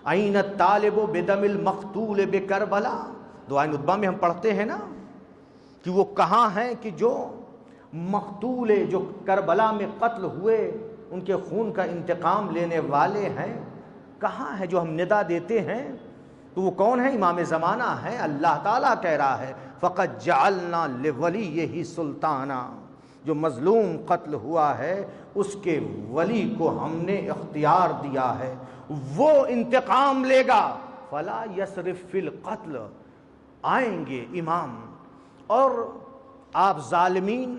این الطالب بدم المقتول بکربلا، دعائے ندبہ میں ہم پڑھتے ہیں نا کہ وہ کہاں ہیں کہ جو مقتول، جو کربلا میں قتل ہوئے، ان کے خون کا انتقام لینے والے ہیں، کہاں ہے جو ہم ندا دیتے ہیں؟ تو وہ کون ہے؟ امام زمانہ ہے۔ اللہ تعالیٰ کہہ رہا ہے فقد جعلنا لولیہ سلطانا، جو مظلوم قتل ہوا ہے اس کے ولی کو ہم نے اختیار دیا ہے، وہ انتقام لے گا۔ فلا یسرف فی القتل، آئیں گے امام اور آپ ظالمین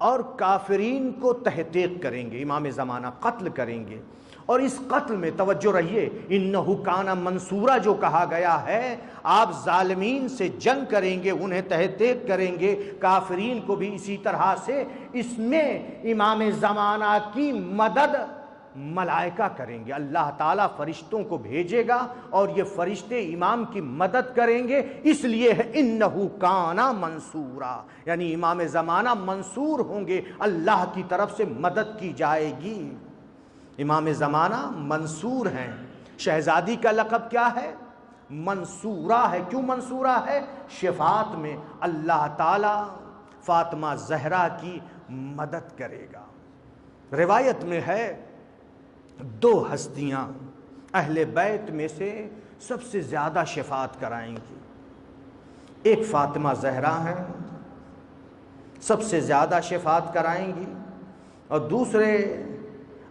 اور کافرین کو تحقیق کریں گے، امام زمانہ قتل کریں گے۔ اور اس قتل میں توجہ رہیے، انہو کان منصورا جو کہا گیا ہے، آپ ظالمین سے جنگ کریں گے، انہیں تحقیق کریں گے، کافرین کو بھی اسی طرح سے۔ اس میں امام زمانہ کی مدد ملائکہ کریں گے، اللہ تعالیٰ فرشتوں کو بھیجے گا اور یہ فرشتے امام کی مدد کریں گے۔ اس لیے ہے انہو کانا منصورا، یعنی امام زمانہ منصور ہوں گے، اللہ کی طرف سے مدد کی جائے گی۔ امام زمانہ منصور ہیں۔ شہزادی کا لقب کیا ہے؟ منصورہ ہے۔ کیوں منصورہ ہے؟ شفاعت میں اللہ تعالیٰ فاطمہ زہرا کی مدد کرے گا۔ روایت میں ہے 2 ہستیاں اہل بیت میں سے سب سے زیادہ شفاعت کرائیں گی۔ ایک فاطمہ زہرا ہیں، سب سے زیادہ شفاعت کرائیں گی، اور دوسرے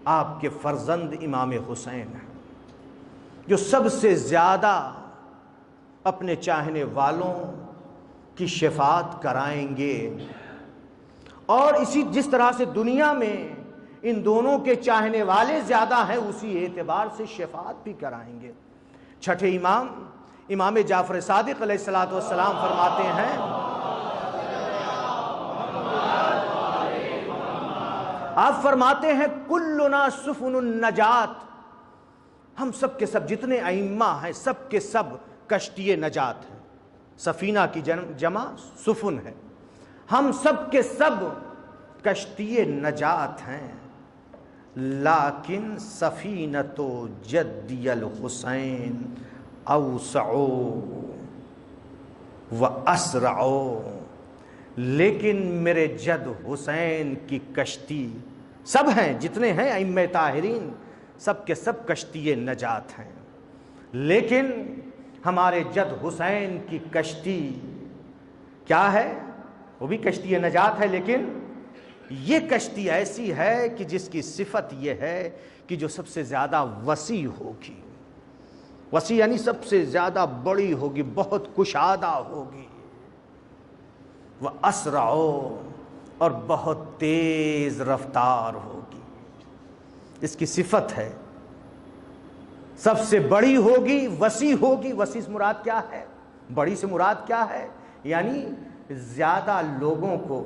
آپ کے فرزند امام حسین ہیں، جو سب سے زیادہ اپنے چاہنے والوں کی شفاعت کرائیں گے۔ اور اسی جس طرح سے دنیا میں ان دونوں کے چاہنے والے زیادہ ہیں، اسی اعتبار سے شفاعت بھی کرائیں گے۔ چھٹے امام، امام جعفر صادق علیہ السلام فرماتے ہیں، آپ فرماتے ہیں کلنا سفن النجات، ہم سب کے سب جتنے ائمہ ہیں سب کے سب کشتی نجات ہیں۔ سفینہ کی جمع سفن ہے، ہم سب کے سب کشتی نجات ہیں، لیکن سفینۃ جدی الحسین اوسع و اسرع، لیکن میرے جد حسین کی کشتی، سب ہیں جتنے ہیں ائمہ طاہرین سب کے سب کشتی نجات ہیں، لیکن ہمارے جد حسین کی کشتی کیا ہے؟ وہ بھی کشتی نجات ہے، لیکن یہ کشتی ایسی ہے کہ جس کی صفت یہ ہے کہ جو سب سے زیادہ وسیع ہوگی۔ وسیع یعنی سب سے زیادہ بڑی ہوگی، بہت کشادہ ہوگی، وہ اسرع، اور بہت تیز رفتار ہوگی۔ اس کی صفت ہے سب سے بڑی ہوگی، وسیع ہوگی۔ وسیع سے مراد کیا ہے؟ بڑی سے مراد کیا ہے؟ یعنی زیادہ لوگوں کو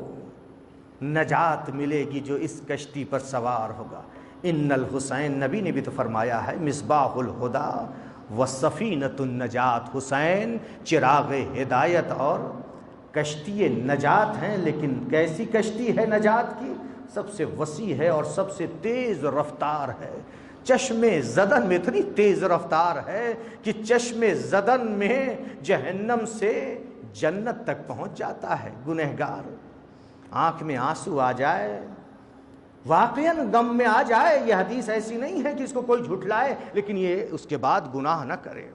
نجات ملے گی جو اس کشتی پر سوار ہوگا۔ ان الحسین، نبی نے بھی تو فرمایا ہے، مصباح الہدی و سفینۃ النجات، حسین چراغ ہدایت اور کشتی نجات ہیں، لیکن کیسی کشتی ہے نجات کی؟ سب سے وسیع ہے اور سب سے تیز رفتار ہے۔ چشم زدن میں اتنی تیز رفتار ہے کہ چشم زدن میں جہنم سے جنت تک پہنچ جاتا ہے۔ گنہگار آنکھ میں آنسو آ جائے، واقعاً غم میں آ جائے، یہ حدیث ایسی نہیں ہے کہ اس کو کوئی جھٹلائے، لیکن یہ اس کے بعد گناہ نہ کرے،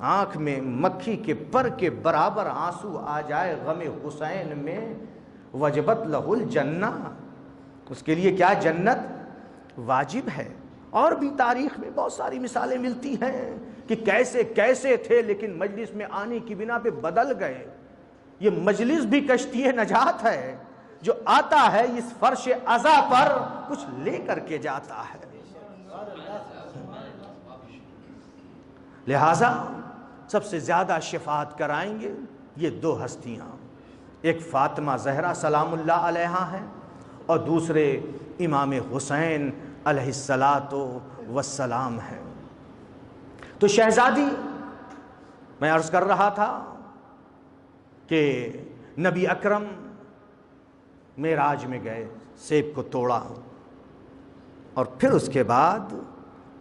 آنکھ میں مکھی کے پر کے برابر آنسو آ جائے غم حسین میں، وجبت لہ الجنہ، اس کے لیے کیا؟ جنت واجب ہے۔ اور بھی تاریخ میں بہت ساری مثالیں ملتی ہیں کہ کیسے کیسے تھے، لیکن مجلس میں آنے کی بنا پہ بدل گئے۔ یہ مجلس بھی کشتی نجات ہے، جو آتا ہے اس فرش عزا پر کچھ لے کر کے جاتا ہے۔ لہذا سب سے زیادہ شفاعت کرائیں گے یہ 2 ہستیاں، ایک فاطمہ زہرا سلام اللہ علیہا ہیں، اور دوسرے امام حسین علیہ الصلاۃ والسلام ہیں۔ تو شہزادی، میں عرض کر رہا تھا کہ نبی اکرم معراج میں گئے، سیب کو توڑا، اور پھر اس کے بعد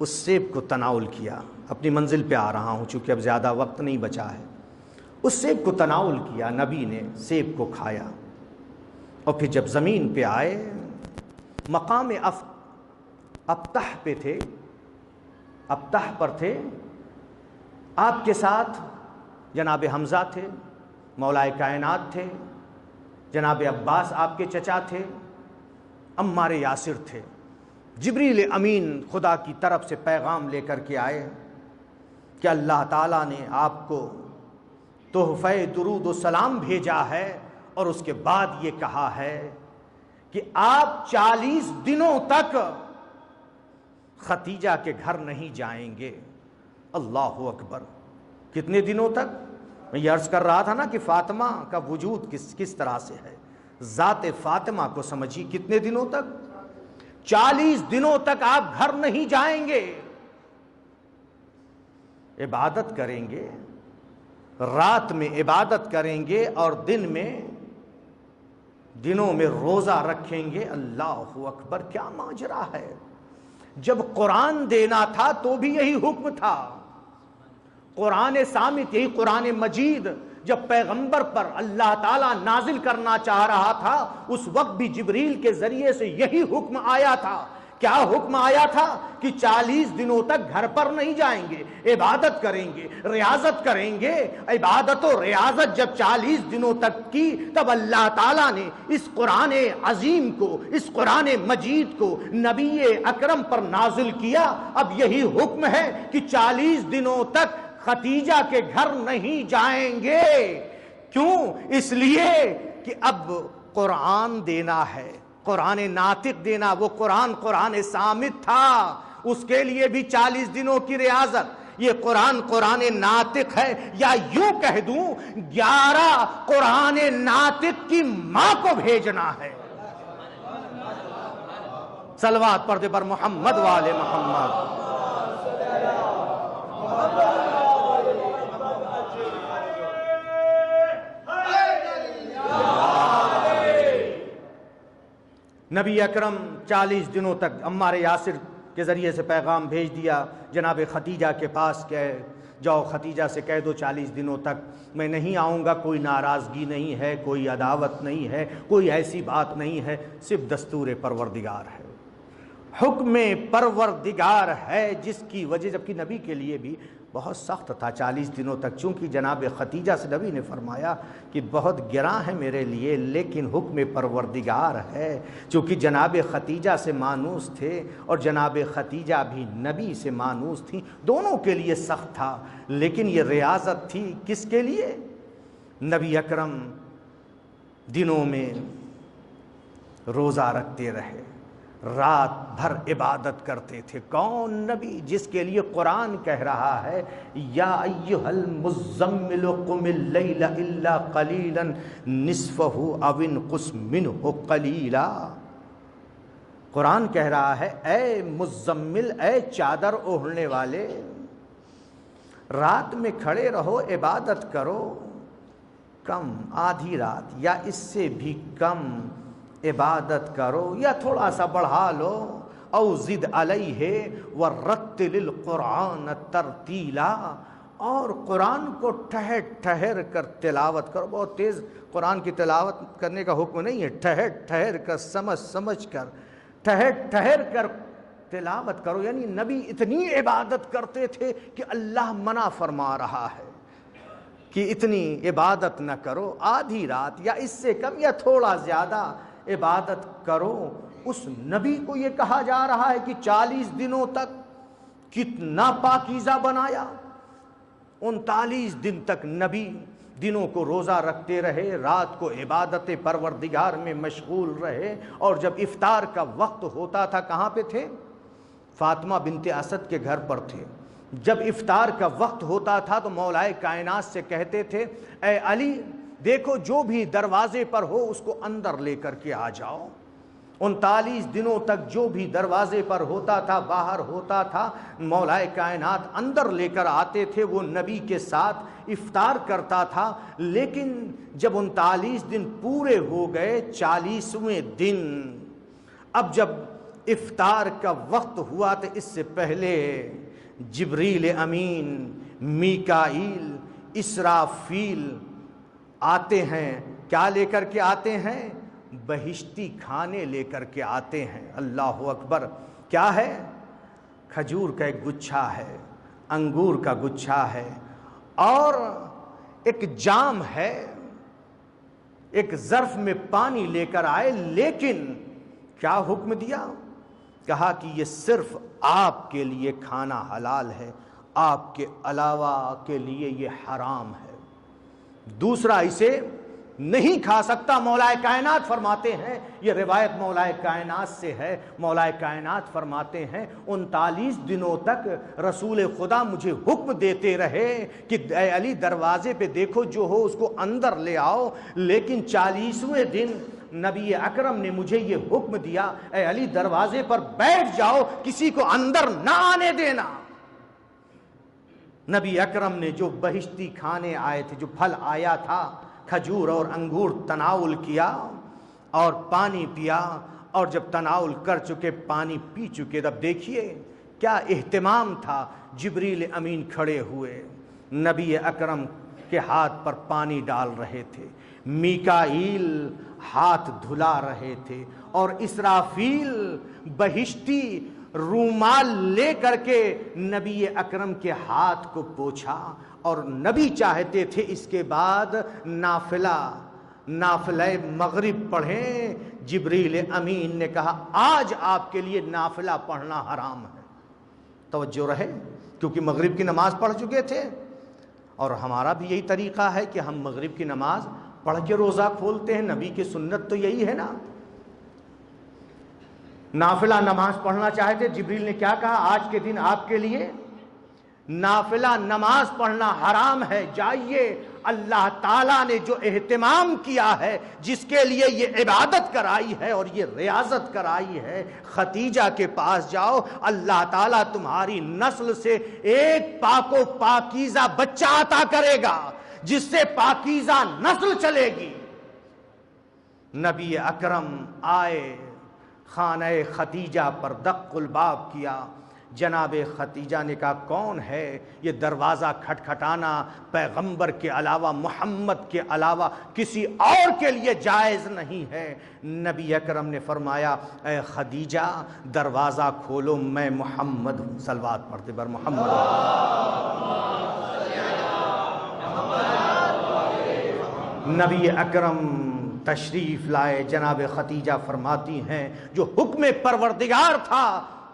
اس سیب کو تناول کیا۔ اپنی منزل پہ آ رہا ہوں چونکہ اب زیادہ وقت نہیں بچا ہے۔ اس سیب کو تناول کیا، نبی نے سیب کو کھایا، اور پھر جب زمین پہ آئے، مقام ابتح پہ تھے، ابتح پر تھے، آپ کے ساتھ جناب حمزہ تھے، مولائے کائنات تھے، جناب عباس آپ کے چچا تھے، عمار یاسر تھے۔ جبریل امین خدا کی طرف سے پیغام لے کر کے آئے کہ اللہ تعالیٰ نے آپ کو تحفہ درود و سلام بھیجا ہے، اور اس کے بعد یہ کہا ہے کہ آپ 40 دنوں تک ختیجہ کے گھر نہیں جائیں گے۔ اللہ اکبر! کتنے دنوں تک؟ میں یہ عرض کر رہا تھا نا کہ فاطمہ کا وجود کس طرح سے ہے، ذات فاطمہ کو سمجھی۔ کتنے دنوں تک؟ 40 دنوں تک آپ گھر نہیں جائیں گے، عبادت کریں گے، رات میں عبادت کریں گے اور دنوں میں روزہ رکھیں گے۔ اللہ اکبر! کیا ماجرا ہے! جب قرآن دینا تھا تو بھی یہی حکم تھا، قرآن صامت، یہی قرآن مجید جب پیغمبر پر اللہ تعالیٰ نازل کرنا چاہ رہا تھا اس وقت بھی جبریل کے ذریعے سے یہی حکم آیا تھا۔ کیا حکم آیا تھا؟ کہ 40 دنوں تک گھر پر نہیں جائیں گے، عبادت کریں گے، ریاضت کریں گے۔ عبادت و ریاضت جب 40 دنوں تک کی تب اللہ تعالیٰ نے اس قرآن عظیم کو، اس قرآن مجید کو نبی اکرم پر نازل کیا۔ اب یہی حکم ہے کہ 40 دنوں تک ختیجہ کے گھر نہیں جائیں گے۔ کیوں؟ اس لیے کہ اب قرآن دینا ہے، قرآن ناطق دینا۔ وہ قرآن صامت تھا، اس کے لیے بھی 40 دنوں کی ریاضت۔ یہ قرآن ناطق ہے، یا یوں کہہ دوں 11 قرآن ناطق کی ماں کو بھیجنا ہے۔ صلوات پڑھتے پر محمد والے محمد۔ نبی اکرم 40 دنوں تک عمار یاسر کے ذریعے سے پیغام بھیج دیا جناب ختیجہ کے پاس کہ جاؤ ختیجہ سے کہہ دو 40 دنوں تک میں نہیں آؤں گا، کوئی ناراضگی نہیں ہے، کوئی عداوت نہیں ہے، کوئی ایسی بات نہیں ہے، صرف دستور پروردگار ہے، حکم پروردگار ہے، جس کی وجہ جبکہ نبی کے لیے بھی بہت سخت تھا 40 دنوں تک، چونکہ جناب ختیجہ سے نبی نے فرمایا کہ بہت گراں ہے میرے لیے لیکن حکم پروردگار ہے۔ چونکہ جناب ختیجہ سے مانوس تھے اور جناب ختیجہ بھی نبی سے مانوس تھیں، دونوں کے لیے سخت تھا، لیکن یہ ریاضت تھی کس کے لیے؟ نبی اکرم دنوں میں روزہ رکھتے رہے، رات بھر عبادت کرتے تھے۔ کون نبی؟ جس کے لیے قرآن کہہ رہا ہے یا ایھا المزمل قم اللیل الا قلیلا نصفہ او انقص منہ قلیلا۔ قرآن کہہ رہا ہے اے مزمل، اے چادر اوڑھنے والے، رات میں کھڑے رہو، عبادت کرو، کم آدھی رات یا اس سے بھی کم عبادت کرو یا تھوڑا سا بڑھا لو، او زد علیہ ورتل القرآن ترتیلا، اور قرآن کو ٹھہر ٹھہر کر تلاوت کرو۔ بہت تیز قرآن کی تلاوت کرنے کا حکم نہیں ہے، ٹھہر ٹھہر کر سمجھ کر ٹھہر ٹھہر کر تلاوت کرو۔ یعنی نبی اتنی عبادت کرتے تھے کہ اللہ منع فرما رہا ہے کہ اتنی عبادت نہ کرو، آدھی رات یا اس سے کم یا تھوڑا زیادہ عبادت کرو۔ اس نبی کو یہ کہا جا رہا ہے کہ 40 دنوں تک کتنا پاکیزہ بنایا۔ 39 دن تک نبی دنوں کو روزہ رکھتے رہے، رات کو عبادت پروردگار میں مشغول رہے، اور جب افطار کا وقت ہوتا تھا کہاں پہ تھے؟ فاطمہ بنت اسد کے گھر پر تھے۔ جب افطار کا وقت ہوتا تھا تو مولا کائنات سے کہتے تھے اے علی دیکھو جو بھی دروازے پر ہو اس کو اندر لے کر کے آ جاؤ۔ 39 دنوں تک جو بھی دروازے پر ہوتا تھا، باہر ہوتا تھا، مولا کائنات اندر لے کر آتے تھے، وہ نبی کے ساتھ افطار کرتا تھا۔ لیکن جب 39 دن پورے ہو گئے، 40ویں دن اب جب افطار کا وقت ہوا تو اس سے پہلے جبریل امین، میکائیل، اسرافیل آتے ہیں۔ کیا لے کر کے آتے ہیں؟ بہشتی کھانے لے کر کے آتے ہیں۔ اللہ اکبر! کیا ہے؟ کھجور کا ایک گچھا ہے، انگور کا گچھا ہے، اور ایک جام ہے، ایک ظرف میں پانی لے کر آئے۔ لیکن کیا حکم دیا؟ کہا کہ یہ صرف آپ کے لیے کھانا حلال ہے، آپ کے علاوہ کے لیے یہ حرام ہے۔ دوسرا اسے نہیں کھا سکتا۔ مولا کائنات فرماتے ہیں، یہ روایت مولا کائنات سے ہے، مولا کائنات فرماتے ہیں 39 دنوں تک رسول خدا مجھے حکم دیتے رہے کہ اے علی دروازے پہ دیکھو، جو ہو اس کو اندر لے آؤ، لیکن 40ویں دن نبی اکرم نے مجھے یہ حکم دیا، اے علی دروازے پر بیٹھ جاؤ، کسی کو اندر نہ آنے دینا۔ نبی اکرم نے جو بہشتی کھانے آئے تھے، جو پھل آیا تھا، کھجور اور انگور تناول کیا اور پانی پیا، اور جب تناول کر چکے، پانی پی چکے، تب دیکھیے کیا اہتمام تھا۔ جبریل امین کھڑے ہوئے، نبی اکرم کے ہاتھ پر پانی ڈال رہے تھے، میکائیل ہاتھ دھلا رہے تھے، اور اسرافیل بہشتی رومال لے کر کے نبی اکرم کے ہاتھ کو پوچھا، اور نبی چاہتے تھے اس کے بعد نافلہ مغرب پڑھیں۔ جبریل امین نے کہا آج آپ کے لیے نافلہ پڑھنا حرام ہے۔ توجہ رہے، کیونکہ مغرب کی نماز پڑھ چکے تھے، اور ہمارا بھی یہی طریقہ ہے کہ ہم مغرب کی نماز پڑھ کے روزہ کھولتے ہیں، نبی کی سنت تو یہی ہے نا۔ نافلہ نماز پڑھنا چاہتے، جبریل نے کیا کہا، آج کے دن آپ کے لیے نافلہ نماز پڑھنا حرام ہے، جائیے اللہ تعالیٰ نے جو اہتمام کیا ہے، جس کے لیے یہ عبادت کرائی ہے اور یہ ریاضت کرائی ہے، ختیجہ کے پاس جاؤ، اللہ تعالیٰ تمہاری نسل سے ایک پاک و پاکیزہ بچہ عطا کرے گا جس سے پاکیزہ نسل چلے گی۔ نبی اکرم آئے، خانہ ختیجہ پر دق الباب کیا، جناب ختیجہ نے کہا کون ہے؟ یہ دروازہ کھٹکھٹانا پیغمبر کے علاوہ، محمد کے علاوہ کسی اور کے لیے جائز نہیں ہے۔ نبی اکرم نے فرمایا اے خدیجہ دروازہ کھولو، میں محمد ہوں۔ صلوات پڑھتے بر محمد۔ نبی اکرم تشریف لائے، جناب ختیجہ فرماتی ہیں جو حکم پروردگار تھا،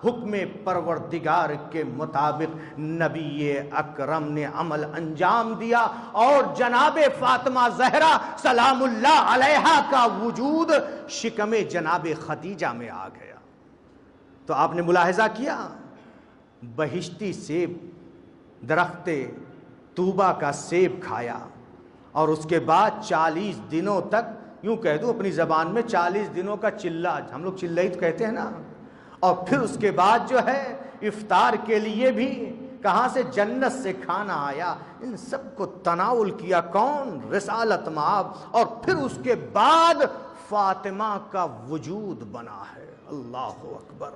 حکم پروردگار کے مطابق نبی اکرم نے عمل انجام دیا، اور جناب فاطمہ زہرا سلام اللہ علیہا کا وجود شکم جناب ختیجہ میں آ گیا۔ تو آپ نے ملاحظہ کیا، بہشتی سیب، درخت طوبہ کا سیب کھایا، اور اس کے بعد 40 دنوں تک، یوں کہہ دوں اپنی زبان میں 40 دنوں کا چلہ، ہم لوگ چلہ ہی تو کہتے ہیں نا، اور پھر اس کے بعد جو ہے افطار کے لیے بھی کہاں سے؟ جنت سے کھانا آیا، ان سب کو تناول کیا کون؟ رسالت مآب، اور پھر اس کے بعد فاطمہ کا وجود بنا ہے۔ اللہ اکبر،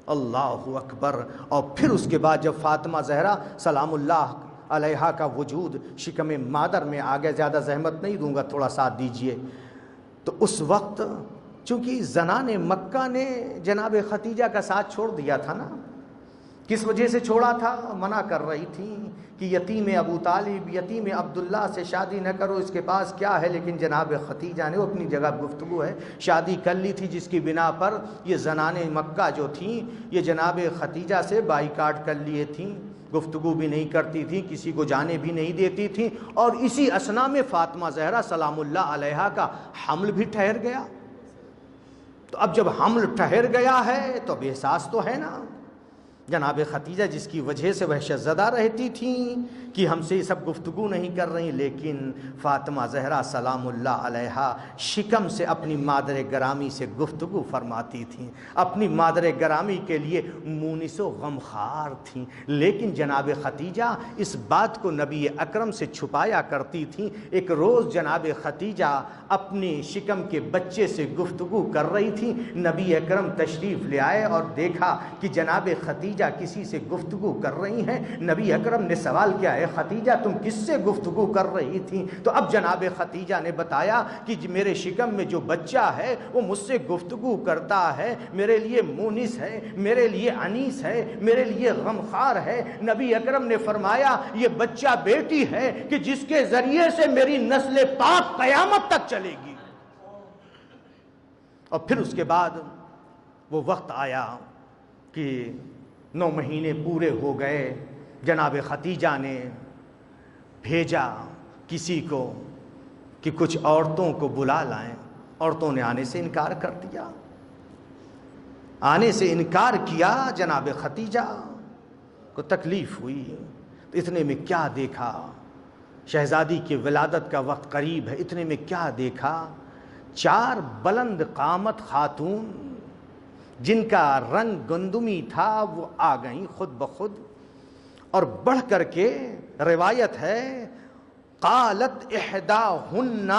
اللہ اکبر۔ اور پھر اس کے بعد جب فاطمہ زہرا سلام اللہ علیہا کا وجود شکم مادر میں آ گیا، زیادہ زحمت نہیں دوں گا، تھوڑا ساتھ دیجئے، تو اس وقت چونکہ زنان مکہ نے جناب ختیجہ کا ساتھ چھوڑ دیا تھا نا، کس وجہ سے چھوڑا تھا؟ منع کر رہی تھی کہ یتیم ابو طالب، یتیم عبداللہ سے شادی نہ کرو، اس کے پاس کیا ہے، لیکن جناب ختیجہ نے، وہ اپنی جگہ گفتگو ہے، شادی کر لی تھی، جس کی بنا پر یہ زنان مکہ جو تھیں یہ جناب ختیجہ سے بائیکاٹ کر لیے تھیں، گفتگو بھی نہیں کرتی تھیں، کسی کو جانے بھی نہیں دیتی تھیں، اور اسی اثنا میں فاطمہ زہرا سلام اللہ علیہا کا حمل بھی ٹھہر گیا۔ تو اب جب حمل ٹھہر گیا ہے تو اب احساس تو ہے نا، جناب ختیجہ جس کی وجہ سے وحشت زدہ رہتی تھیں کہ ہم سے یہ سب گفتگو نہیں کر رہی، لیکن فاطمہ زہرا سلام اللہ علیہا شکم سے اپنی مادر گرامی سے گفتگو فرماتی تھیں، اپنی مادر گرامی کے لیے مونس و غمخوار تھیں، لیکن جناب ختیجہ اس بات کو نبی اکرم سے چھپایا کرتی تھیں۔ ایک روز جناب ختیجہ اپنی شکم کے بچے سے گفتگو کر رہی تھیں، نبی اکرم تشریف لے آئے اور دیکھا کہ جناب ختیجہ کسی سے گفتگو کر رہی ہیں۔ نبی اکرم نے سوال کیا، اے ختیجہ تم کس سے گفتگو کر رہی تھی؟ تو اب جناب ختیجہ نے بتایا کہ میرے شکم میں جو بچہ ہے وہ مجھ سے گفتگو کرتا ہے، میرے لیے مونس ہے، میرے لیے انیس ہے، میرے لیے غمخوار ہے۔ نبی اکرم نے فرمایا یہ بچہ بیٹی ہے کہ جس کے ذریعے سے میری نسل پاک قیامت تک چلے گی۔ اور پھر اس کے بعد وہ وقت آیا کہ 9 مہینے پورے ہو گئے، جناب ختیجہ نے بھیجا کسی کو کہ کچھ عورتوں کو بلا لائیں. عورتوں نے آنے سے انکار کر دیا، آنے سے انکار کیا. جناب ختیجہ کو تکلیف ہوئی. تو اتنے میں کیا دیکھا، شہزادی کی ولادت کا وقت قریب ہے، اتنے میں کیا دیکھا، 4 بلند قامت خاتون جن کا رنگ گندمی تھا وہ آ گئیں خود بخود. اور بڑھ کر کے روایت ہے، قالت احداہن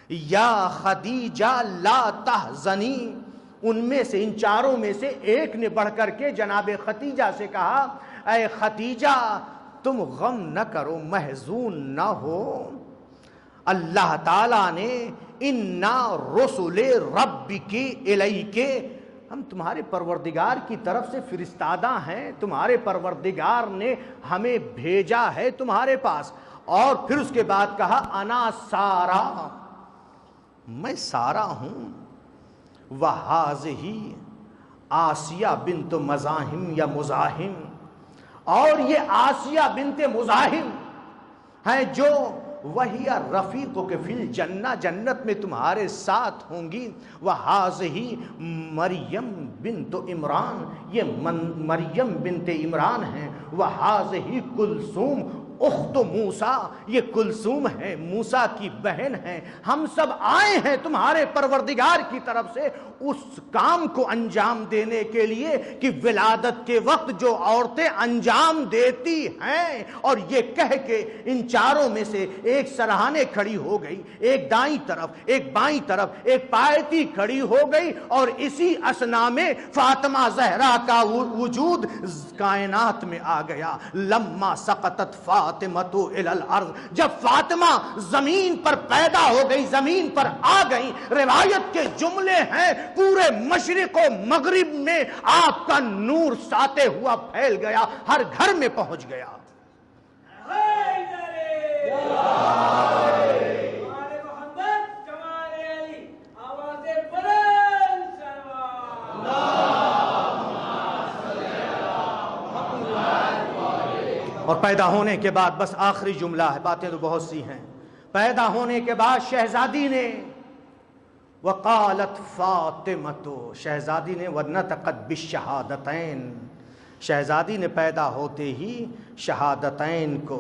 یا خدیجہ لا تحزنی. ان میں سے، ان چاروں میں سے ایک نے بڑھ کر کے جناب ختیجہ سے کہا، اے ختیجہ تم غم نہ کرو، محزون نہ ہو. اللہ تعالیٰ نے اِنَّا رُسُلِ رَبِّكِ إِلَيْكِ، ہم تمہارے پروردگار کی طرف سے فرستادہ ہیں، تمہارے پروردگار نے ہمیں بھیجا ہے تمہارے پاس. اور پھر اس کے بعد کہا انا سارا، میں سارا ہوں. وَهَٰذِهِ آسیہ بنت مزاحم یا مزاحم، اور یہ آسیہ بنت مزاحم ہیں جو وہی رفیقک فی الجنہ، جنت میں تمہارے ساتھ ہوں گی. وَهَٰذِهِ مریم بنت عمران، یہ مریم بنت عمران ہیں. وَهَٰذِهِ کلثوم اخت موسیٰ، یہ کلثوم ہے موسیٰ کی بہن ہیں. ہم سب آئے ہیں تمہارے پروردگار کی طرف سے اس کام کو انجام دینے کے لیے کہ ولادت کے وقت جو عورتیں انجام دیتی ہیں. اور یہ کہہ کے ان چاروں میں سے ایک سرہانے کھڑی ہو گئی، ایک دائیں طرف، ایک بائیں طرف، ایک پایتی کھڑی ہو گئی. اور اسی اثنا میں فاطمہ زہرا کا وجود کائنات میں آ گیا. لما سقطت فاطمۃ الی الارض، جب فاطمہ زمین پر پیدا ہو گئی، زمین پر آ گئی، روایت کے جملے ہیں پورے مشرق و مغرب میں آپ کا نور ساتے ہوا پھیل گیا، ہر گھر میں پہنچ گیا. اور پیدا ہونے کے بعد، بس آخری جملہ ہے، باتیں تو بہت سی ہیں. پیدا ہونے کے بعد شہزادی نے وقالت فاطمہ، شہزادی نے ونطقت بالشہادتین، شہزادی نے پیدا ہوتے ہی شہادتین کو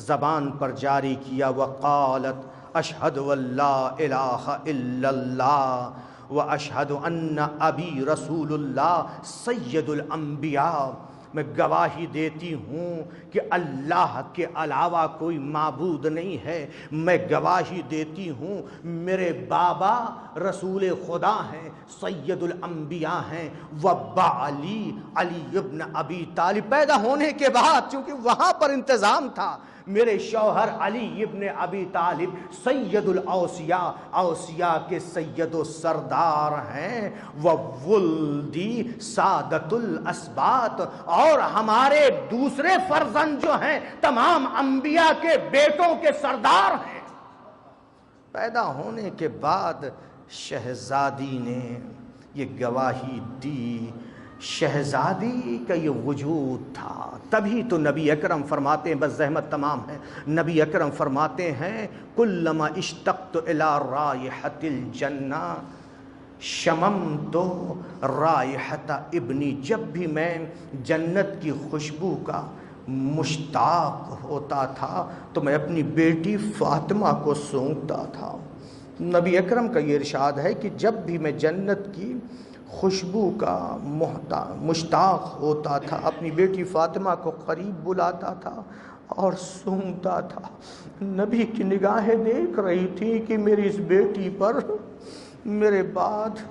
زبان پر جاری کیا. وقالت اشہد واللہ الہ الا اللہ واشہد ان ابی رسول اللہ سید الانبیاء، میں گواہی دیتی ہوں کہ اللہ کے علاوہ کوئی معبود نہیں ہے. میں گواہی دیتی ہوں میرے بابا رسول خدا ہیں، سید الانبیاء ہیں. وبعلی علی ابن ابی طالب، پیدا ہونے کے بعد چونکہ وہاں پر انتظام تھا، میرے شوہر علی ابن ابی طالب سید الاوصیاء، اوصیاء کے سید و سردار ہیں. وولدی سادت الاسباط، اور ہمارے دوسرے فرزند جو ہیں تمام انبیاء کے بیٹوں کے سردار ہیں. پیدا ہونے کے بعد شہزادی نے یہ گواہی دی. شہزادی کا یہ وجود تھا، تبھی تو نبی اکرم فرماتے ہیں، بس زحمت تمام ہے، نبی اکرم فرماتے ہیں کلما اشتقت الی رائحۃ الجنہ شممت رائحۃ ابنی، جب بھی میں جنت کی خوشبو کا مشتاق ہوتا تھا تو میں اپنی بیٹی فاطمہ کو سونگتا تھا. نبی اکرم کا یہ ارشاد ہے کہ جب بھی میں جنت کی خوشبو کا مشتاق ہوتا تھا اپنی بیٹی فاطمہ کو قریب بلاتا تھا اور سونگتا تھا. نبی کی نگاہیں دیکھ رہی تھی کہ میری اس بیٹی پر میرے بعد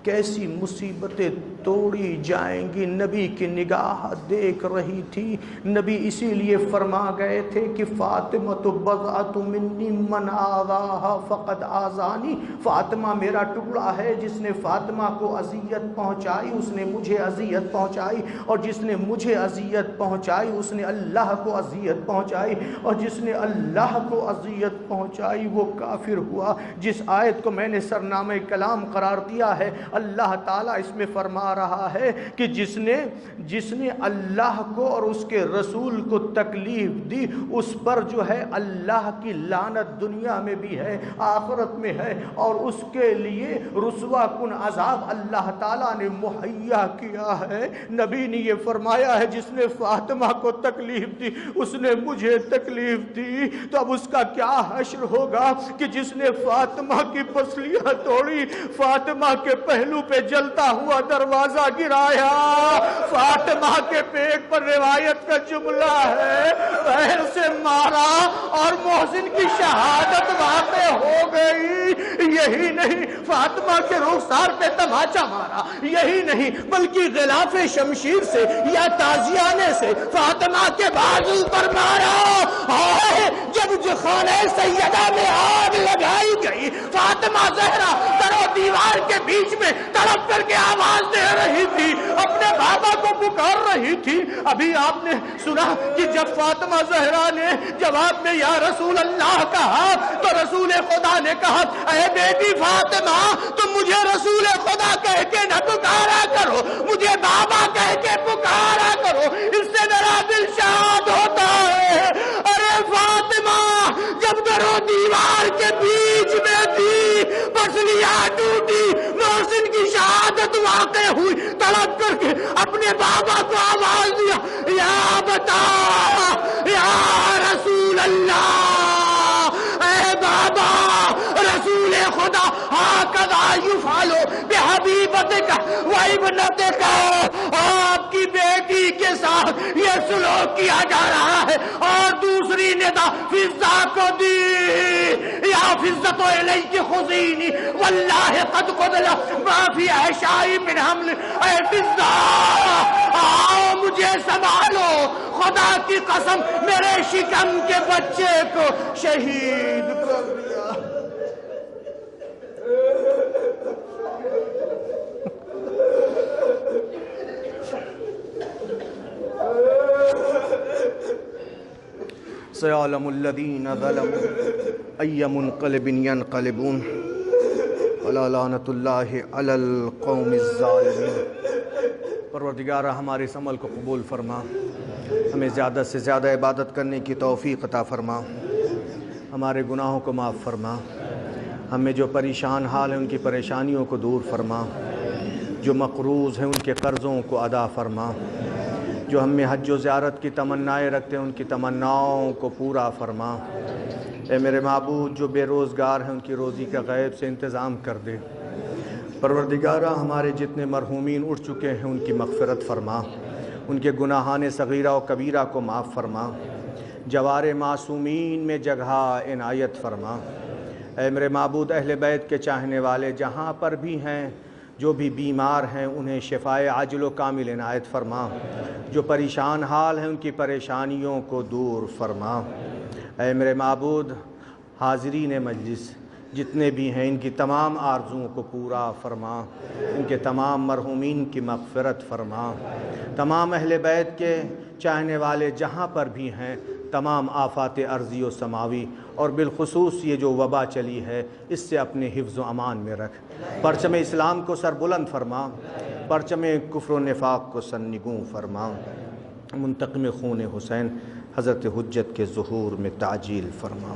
کیسی مصیبتیں توڑی جائیں گی. نبی کی نگاہ دیکھ رہی تھی. نبی اسی لیے فرما گئے تھے کہ فاطمہ تو بضعۃ منی من آذاہا فقد آذانی، فاطمہ میرا ٹکڑا ہے، جس نے فاطمہ کو اذیت پہنچائی اس نے مجھے اذیت پہنچائی، اور جس نے مجھے اذیت پہنچائی اس نے اللہ کو اذیت پہنچائی، اور جس نے اللہ کو اذیت پہنچائی وہ کافر ہوا. جس آیت کو میں نے سرنامہ کلام قرار دیا ہے اللہ تعالیٰ اس میں فرما رہا ہے کہ جس نے اللہ کو اور اس کے رسول کو تکلیف دی اس پر جو ہے اللہ کی لعنت دنیا میں بھی ہے، آخرت میں ہے، اور اس کے لیے رسوا کن عذاب اللہ تعالیٰ نے مہیا کیا ہے۔ نبی نے یہ فرمایا ہے جس نے فاطمہ کو تکلیف دی اس نے مجھے تکلیف دی، تو اب اس کا کیا حشر ہوگا کہ جس نے فاطمہ کی پسلیاں توڑی، فاطمہ کے پہلو پہ جلتا ہوا دروازہ گرایا، فاطمہ کے پیٹ پر روایت کا جملہ ہے پیر سے مارا اور محسن کی شہادت واقع ہو گئی۔ یہی نہیں، فاطمہ کے رخسار پہ تماچا مارا، یہی نہیں بلکہ غلاف شمشیر سے یا تازیانے سے فاطمہ کے بازو پر مارا۔ جب خانہ سیدہ میں آگ لگائی گئی، فاطمہ زہرا در و دیوار کے بیچ میں تڑپ کر کے آواز دے رہی تھی، اپنے بابا کو پکار رہی تھی۔ ابھی آپ نے سنا کہ جب فاطمہ زہرا نے جواب میں یا رسول اللہ کہا تو رسول خدا نے کہا اے بیٹی فاطمہ تم مجھے رسول خدا کہہ کے نہ پکارا کرو، مجھے بابا کہہ کے پکارا کرو، اس سے میرا دل شاد ہوتا ہے۔ ارے فاطمہ جب در و دیوار کے بیچ میں تھی، پسلیاں ٹوٹی، محسن کی شہادت واقع ہوئی، تڑپ کر کے اپنے بابا کو آواز دیا یا بتا یا رسول اللہ، اے بابا رسول خدا ہاکذا یفعل بحبیبتک و ابنتک، آپ کی بیٹی کے ساتھ یہ سلوک کیا جا رہا ہے۔ اور دوسری ندا فضہ کو دی یا فضۃ الیک خذینی واللہ قد قدل ما فی احشائی من حمل، اے فضہ آؤ مجھے سنبھالو، خدا کی قسم میرے شکم کے بچے کو شہید کر دیا۔ سيعلم الذين ظلموا أي منقلب ينقلبون ولا لعنة الله على القوم الظالمين۔ پروردگارہ ہمارے اس عمل کو قبول فرما، ہمیں زیادہ سے زیادہ عبادت کرنے کی توفیق عطا فرما، ہمارے گناہوں کو معاف فرما، ہمیں جو پریشان حال ہیں ان کی پریشانیوں کو دور فرما، جو مقروض ہیں ان کے قرضوں کو ادا فرما، جو ہم میں حج و زیارت کی تمنائیں رکھتے ہیں ان کی تمناؤں کو پورا فرما۔ اے میرے معبود جو بے روزگار ہیں ان کی روزی کا غیب سے انتظام کر دے۔ پروردگارہ ہمارے جتنے مرحومین اٹھ چکے ہیں ان کی مغفرت فرما، ان کے گناہان صغیرہ و کبیرہ کو معاف فرما، جوار معصومین میں جگہ عنایت فرما۔ اے میرے معبود اہل بیت کے چاہنے والے جہاں پر بھی ہیں، جو بھی بیمار ہیں انہیں شفائے عاجل و کامل عنایت فرما، جو پریشان حال ہیں ان کی پریشانیوں کو دور فرما۔ اے میرے معبود حاضرین مجلس جتنے بھی ہیں ان کی تمام آرزوؤں کو پورا فرما، ان کے تمام مرحومین کی مغفرت فرما، تمام اہل بیت کے چاہنے والے جہاں پر بھی ہیں تمام آفات ارضی و سماوی اور بالخصوص یہ جو وبا چلی ہے اس سے اپنے حفظ و امان میں رکھ، پرچم اسلام کو سر بلند فرما، پرچم کفر و نفاق کو سرنگوں فرما، منتقم خون حسین حضرت حجت کے ظہور میں تعجیل فرما۔